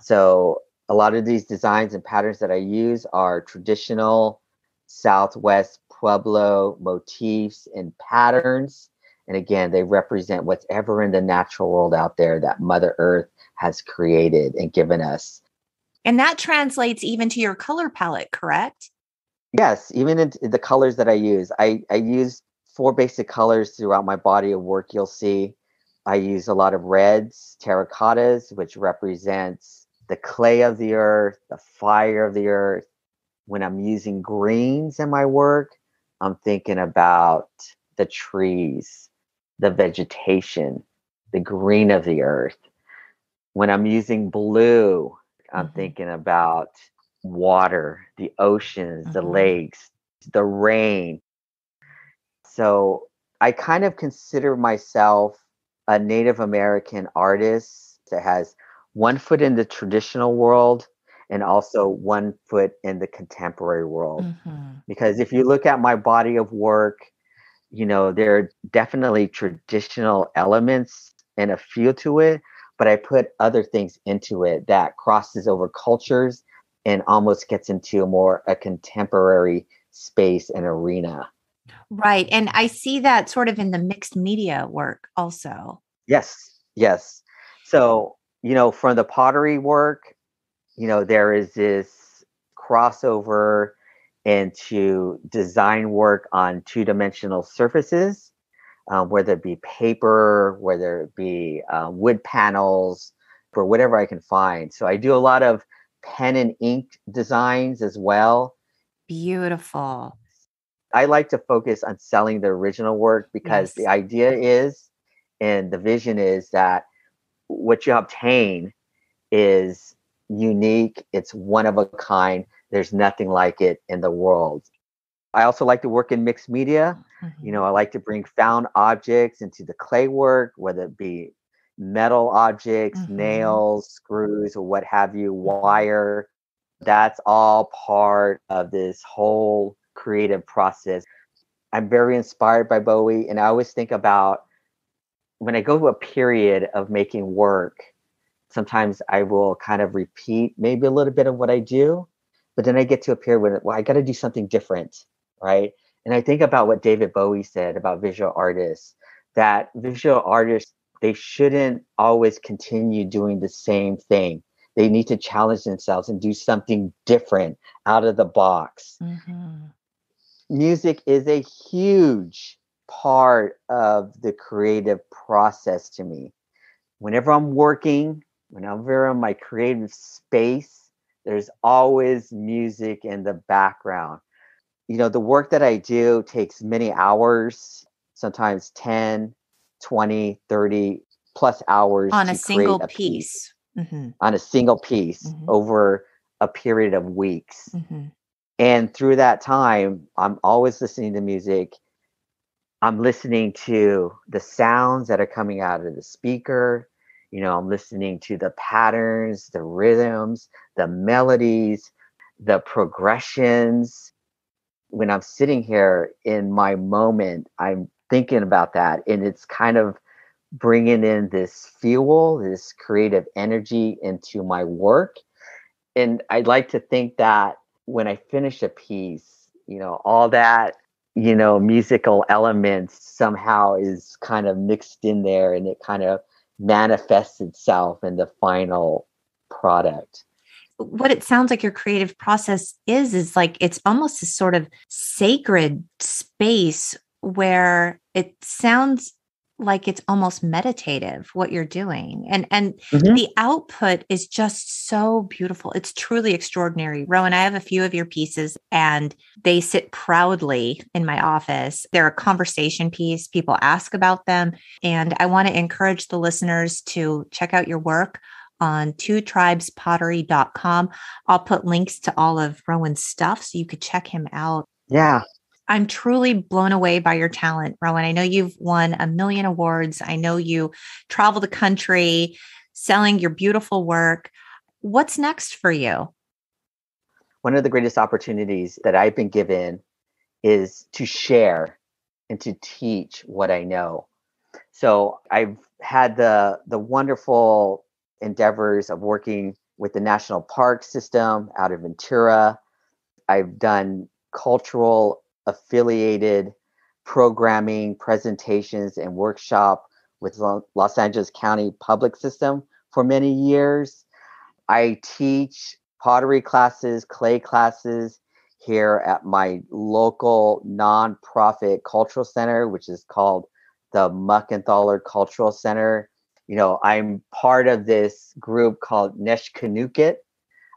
So a lot of these designs and patterns that I use are traditional Southwest Pueblo motifs and patterns. And again, they represent whatever in the natural world out there that Mother Earth has created and given us. And that translates even to your color palette, correct? Yes, even in the colors that I use. I use 4 basic colors throughout my body of work, you'll see. I use a lot of reds, terracottas, which represents the clay of the earth, the fire of the earth. When I'm using greens in my work, I'm thinking about the trees, the vegetation, the green of the earth. When I'm using blue, I'm thinking about water, the oceans, the lakes, the rain. So I kind of consider myself a Native American artist that has one foot in the traditional world and also one foot in the contemporary world. Because if you look at my body of work, there are definitely traditional elements and a feel to it, but I put other things into it that crosses over cultures and almost gets into a contemporary space and arena. Right. And I see that sort of in the mixed media work also. Yes. So, from the pottery work, there is this crossover into design work on 2-dimensional surfaces, whether it be paper, whether it be wood panels, for whatever I can find. So I do a lot of pen and ink designs as well. Beautiful. I like to focus on selling the original work because the idea is, and the vision is, that what you obtain is unique. It's one of a kind. There's nothing like it in the world. I also like to work in mixed media. I like to bring found objects into the clay work, whether it be metal objects, nails, screws, or what have you, wire. That's all part of this whole creative process. I'm very inspired by Bowie, and I always think about when I go to a period of making work, sometimes I will kind of repeat maybe a little bit of what I do, but then I get to a period when, I got to do something different, right? And I think about what David Bowie said about visual artists, that visual artists, they shouldn't always continue doing the same thing. They need to challenge themselves and do something different out of the box. Music is a huge part of the creative process to me. Whenever I'm working, whenever I'm in my creative space, there's always music in the background. The work that I do takes many hours, sometimes 10, 20, 30 plus hours on to a single create a piece. On a single piece over a period of weeks. And through that time, I'm always listening to music. I'm listening to the sounds that are coming out of the speaker. I'm listening to the patterns, the rhythms, the melodies, the progressions. When I'm sitting here in my moment, I'm thinking about that. And it's kind of bringing in this fuel, this creative energy into my work. And I'd like to think that when I finish a piece, all that musical elements somehow is kind of mixed in there, and it kind of manifests itself in the final product. What it sounds like your creative process is like it's almost a sort of sacred space where it sounds like it's almost meditative what you're doing, and the output is just so beautiful. It's truly extraordinary. Rowan, I have a few of your pieces and they sit proudly in my office. They're a conversation piece. People ask about them, and I want to encourage the listeners to check out your work on twotribespottery.com. I'll put links to all of Rowan's stuff so you could check him out. Yeah. I'm truly blown away by your talent, Rowan. I know you've won a million awards. I know you travel the country selling your beautiful work. What's next for you? One of the greatest opportunities that I've been given is to share and to teach what I know. So I've had the wonderful endeavors of working with the National Park System out of Ventura. I've done cultural affiliated programming, presentations, and workshop with Los Angeles County Public System for many years. I teach pottery classes, clay classes here at my local nonprofit cultural center, which is called the Muckenthaler Cultural Center. I'm part of this group called Neshkanukit.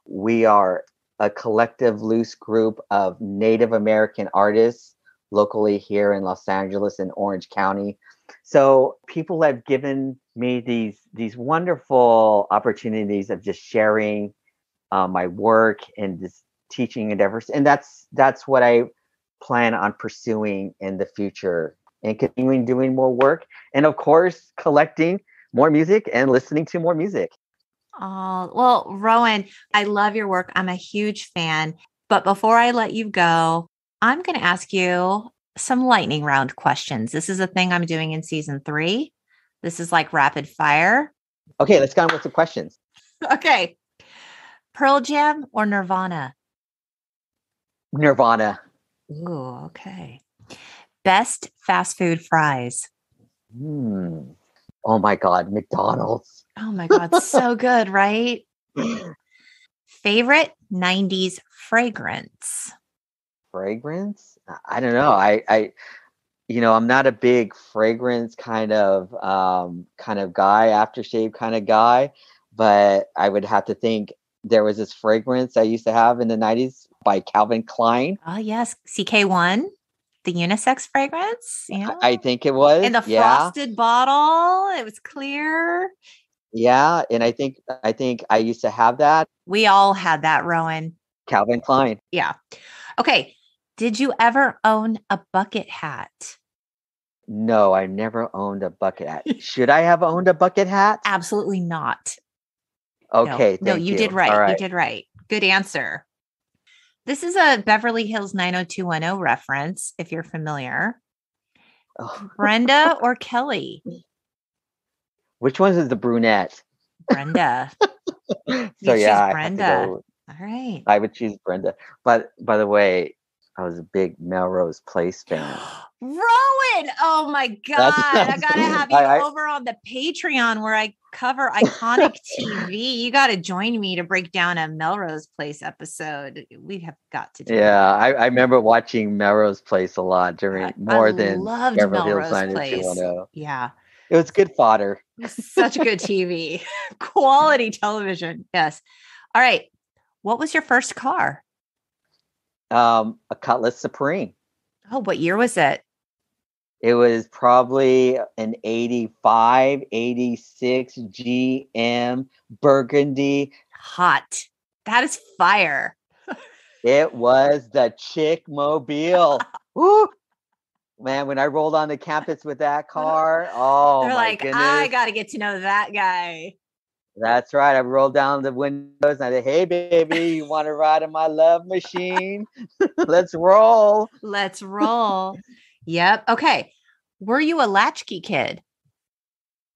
We are a collective loose group of Native American artists locally here in Los Angeles and Orange County. So people have given me these wonderful opportunities of just sharing my work and this teaching endeavors. And that's what I plan on pursuing in the future, and continuing doing more work. And of course, collecting more music and listening to more music. Oh, well, Rowan, I love your work. I'm a huge fan. But before I let you go, I'm going to ask you some lightning round questions. This is a thing I'm doing in season 3. This is like rapid fire. Okay, let's go on with the questions. Okay. Pearl Jam or Nirvana? Nirvana. Ooh, okay. Best fast food fries? Oh my God, McDonald's. Oh my God, so good, right? Favorite 90s fragrance? Fragrance? I don't know. I'm not a big fragrance kind of guy, aftershave kind of guy, but I would have to think there was this fragrance I used to have in the 90s by Calvin Klein. Oh, yes. CK1, the unisex fragrance. Yeah. I think it was. In the frosted bottle. It was clear. Yeah. And I think I used to have that. We all had that, Rowan. Calvin Klein. Yeah. Okay. Did you ever own a bucket hat? No, I never owned a bucket hat. Should I have owned a bucket hat? Absolutely not. Okay. No, you did right. All right. You did right. Good answer. This is a Beverly Hills 90210 reference, if you're familiar. Oh. Brenda or Kelly? Which one is the brunette? Brenda. So yeah, Brenda. All right. I would choose Brenda. But by the way, I was a big Melrose Place fan. Rowan! Oh my God. I got to have you over on the Patreon where I cover iconic TV. You got to join me to break down a Melrose Place episode. We have got to do it. Yeah, I remember watching Melrose Place a lot during more than Beverly Hills 90210. Yeah. It was good fodder. Such good TV. Quality television. Yes. All right. What was your first car? A Cutlass Supreme. Oh, what year was it? It was probably an 85, 86 GM Burgundy. Hot. That is fire. It was the chick mobile. Woo! Man, when I rolled on the campus with that car, they're like, goodness. I got to get to know that guy. That's right. I rolled down the windows and I said, hey, baby, you want to ride in my love machine? Let's roll. Let's roll. Yep. Okay. Were you a latchkey kid?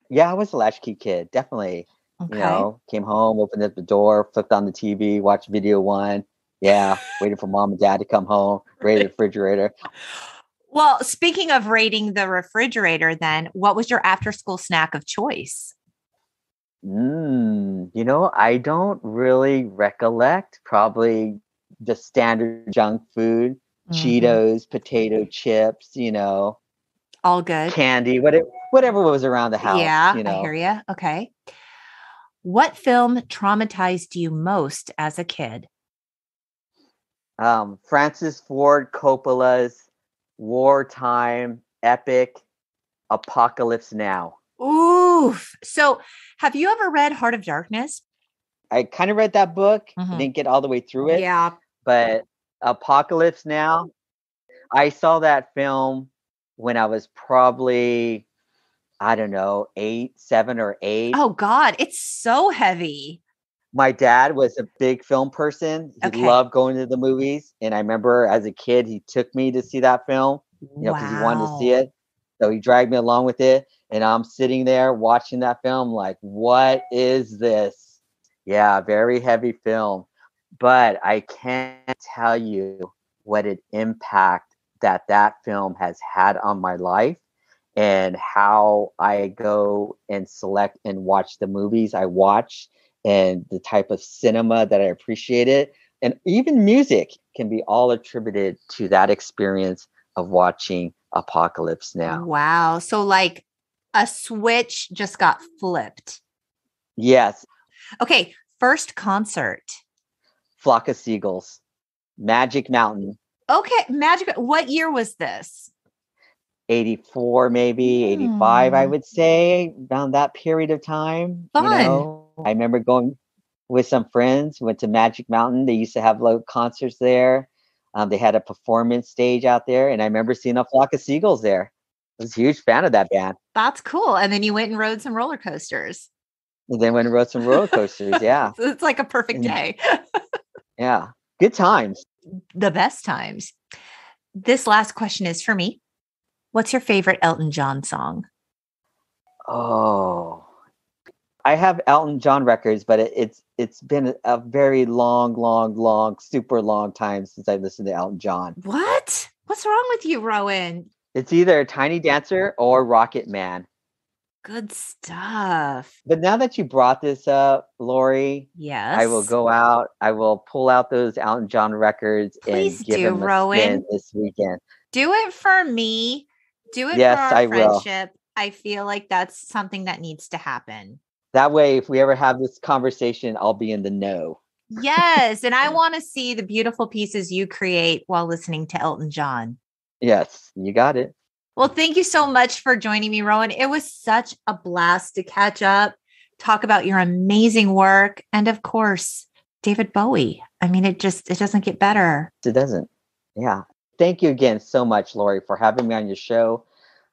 Yeah, I was a latchkey kid. Definitely. Okay. Came home, opened up the door, flipped on the TV, watched Video One. Yeah. Waiting for mom and dad to come home. Raided the refrigerator. Well, speaking of raiding the refrigerator, then what was your after school snack of choice? I don't really recollect. Probably the standard junk food, Mhm. Cheetos, potato chips, All good. candy, whatever was around the house, Yeah, I hear you. Okay. What film traumatized you most as a kid? Francis Ford Coppola's wartime epic Apocalypse Now. Oof. So, have you ever read Heart of Darkness? I kind of read that book. I Mhm. didn't get all the way through it, Yeah, but Apocalypse Now, I saw that film when I was probably, I don't know, 8, 7 or 8. oh God, it's so heavy. My dad was a big film person. He Okay. loved going to the movies. And I remember as a kid, he took me to see that film, because he wanted to see Wow. it. So he dragged me along with it. And I'm sitting there watching that film like, what is this? Yeah, very heavy film. But I can't tell you what an impact that film has had on my life and how I go and select and watch the movies I watch and the type of cinema that I appreciate it. And even music can be all attributed to that experience of watching Apocalypse Now. Wow. So, like a switch just got flipped. Yes, Okay. First concert. Flock of Seagulls, Magic Mountain, Okay. Magic. What year was this? 84, maybe 85, I Hmm. would say, around that period of time. Fun. I remember going with some friends, went to Magic Mountain. They used to have local concerts there. They had a performance stage out there, and I remember seeing a Flock of Seagulls there. I was a huge fan of that band. That's cool. And then you went and rode some roller coasters. And then went and rode some roller coasters. Yeah. So it's like a perfect And day. yeah, good times. The best times. This last question is for me. What's your favorite Elton John song? Oh, I have Elton John records, but it's been a very long, super long time since I listened to Elton John. What? What's wrong with you, Rowan? It's either Tiny Dancer or Rocket Man. Good stuff. But now that you brought this up, Lori, I will Yes. go out. I will pull out those Elton John records and Please give do, them a spin Rowan. this weekend. Do it for me. Do it for Yes, our I will. friendship. I feel like that's something that needs to happen. That way, if we ever have this conversation, I'll be in the know. Yes. And I want to see the beautiful pieces you create while listening to Elton John. Yes, you got it. Well, thank you so much for joining me, Rowan. It was such a blast to catch up, talk about your amazing work, and of course, David Bowie. I mean, it doesn't get better. It doesn't. Yeah. Thank you again so much, Lori, for having me on your show.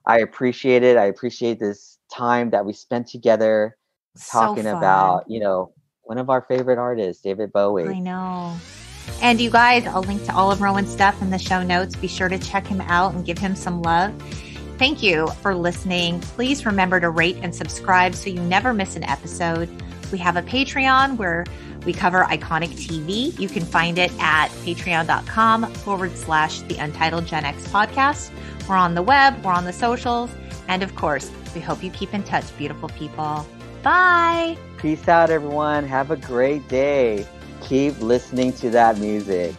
I appreciate it. I appreciate this time that we spent together So talking fun. about, one of our favorite artists, David Bowie. I know. And you guys, I'll link to all of Rowan's stuff in the show notes. Be sure to check him out and give him some love. Thank you for listening. Please remember to rate and subscribe so you never miss an episode. We have a Patreon where we cover iconic TV. You can find it at patreon.com/the Untitled Gen X podcast. We're on the web, we're on the socials. And of course, we hope you keep in touch, beautiful people. Bye. Peace out, everyone. Have a great day. Keep listening to that music.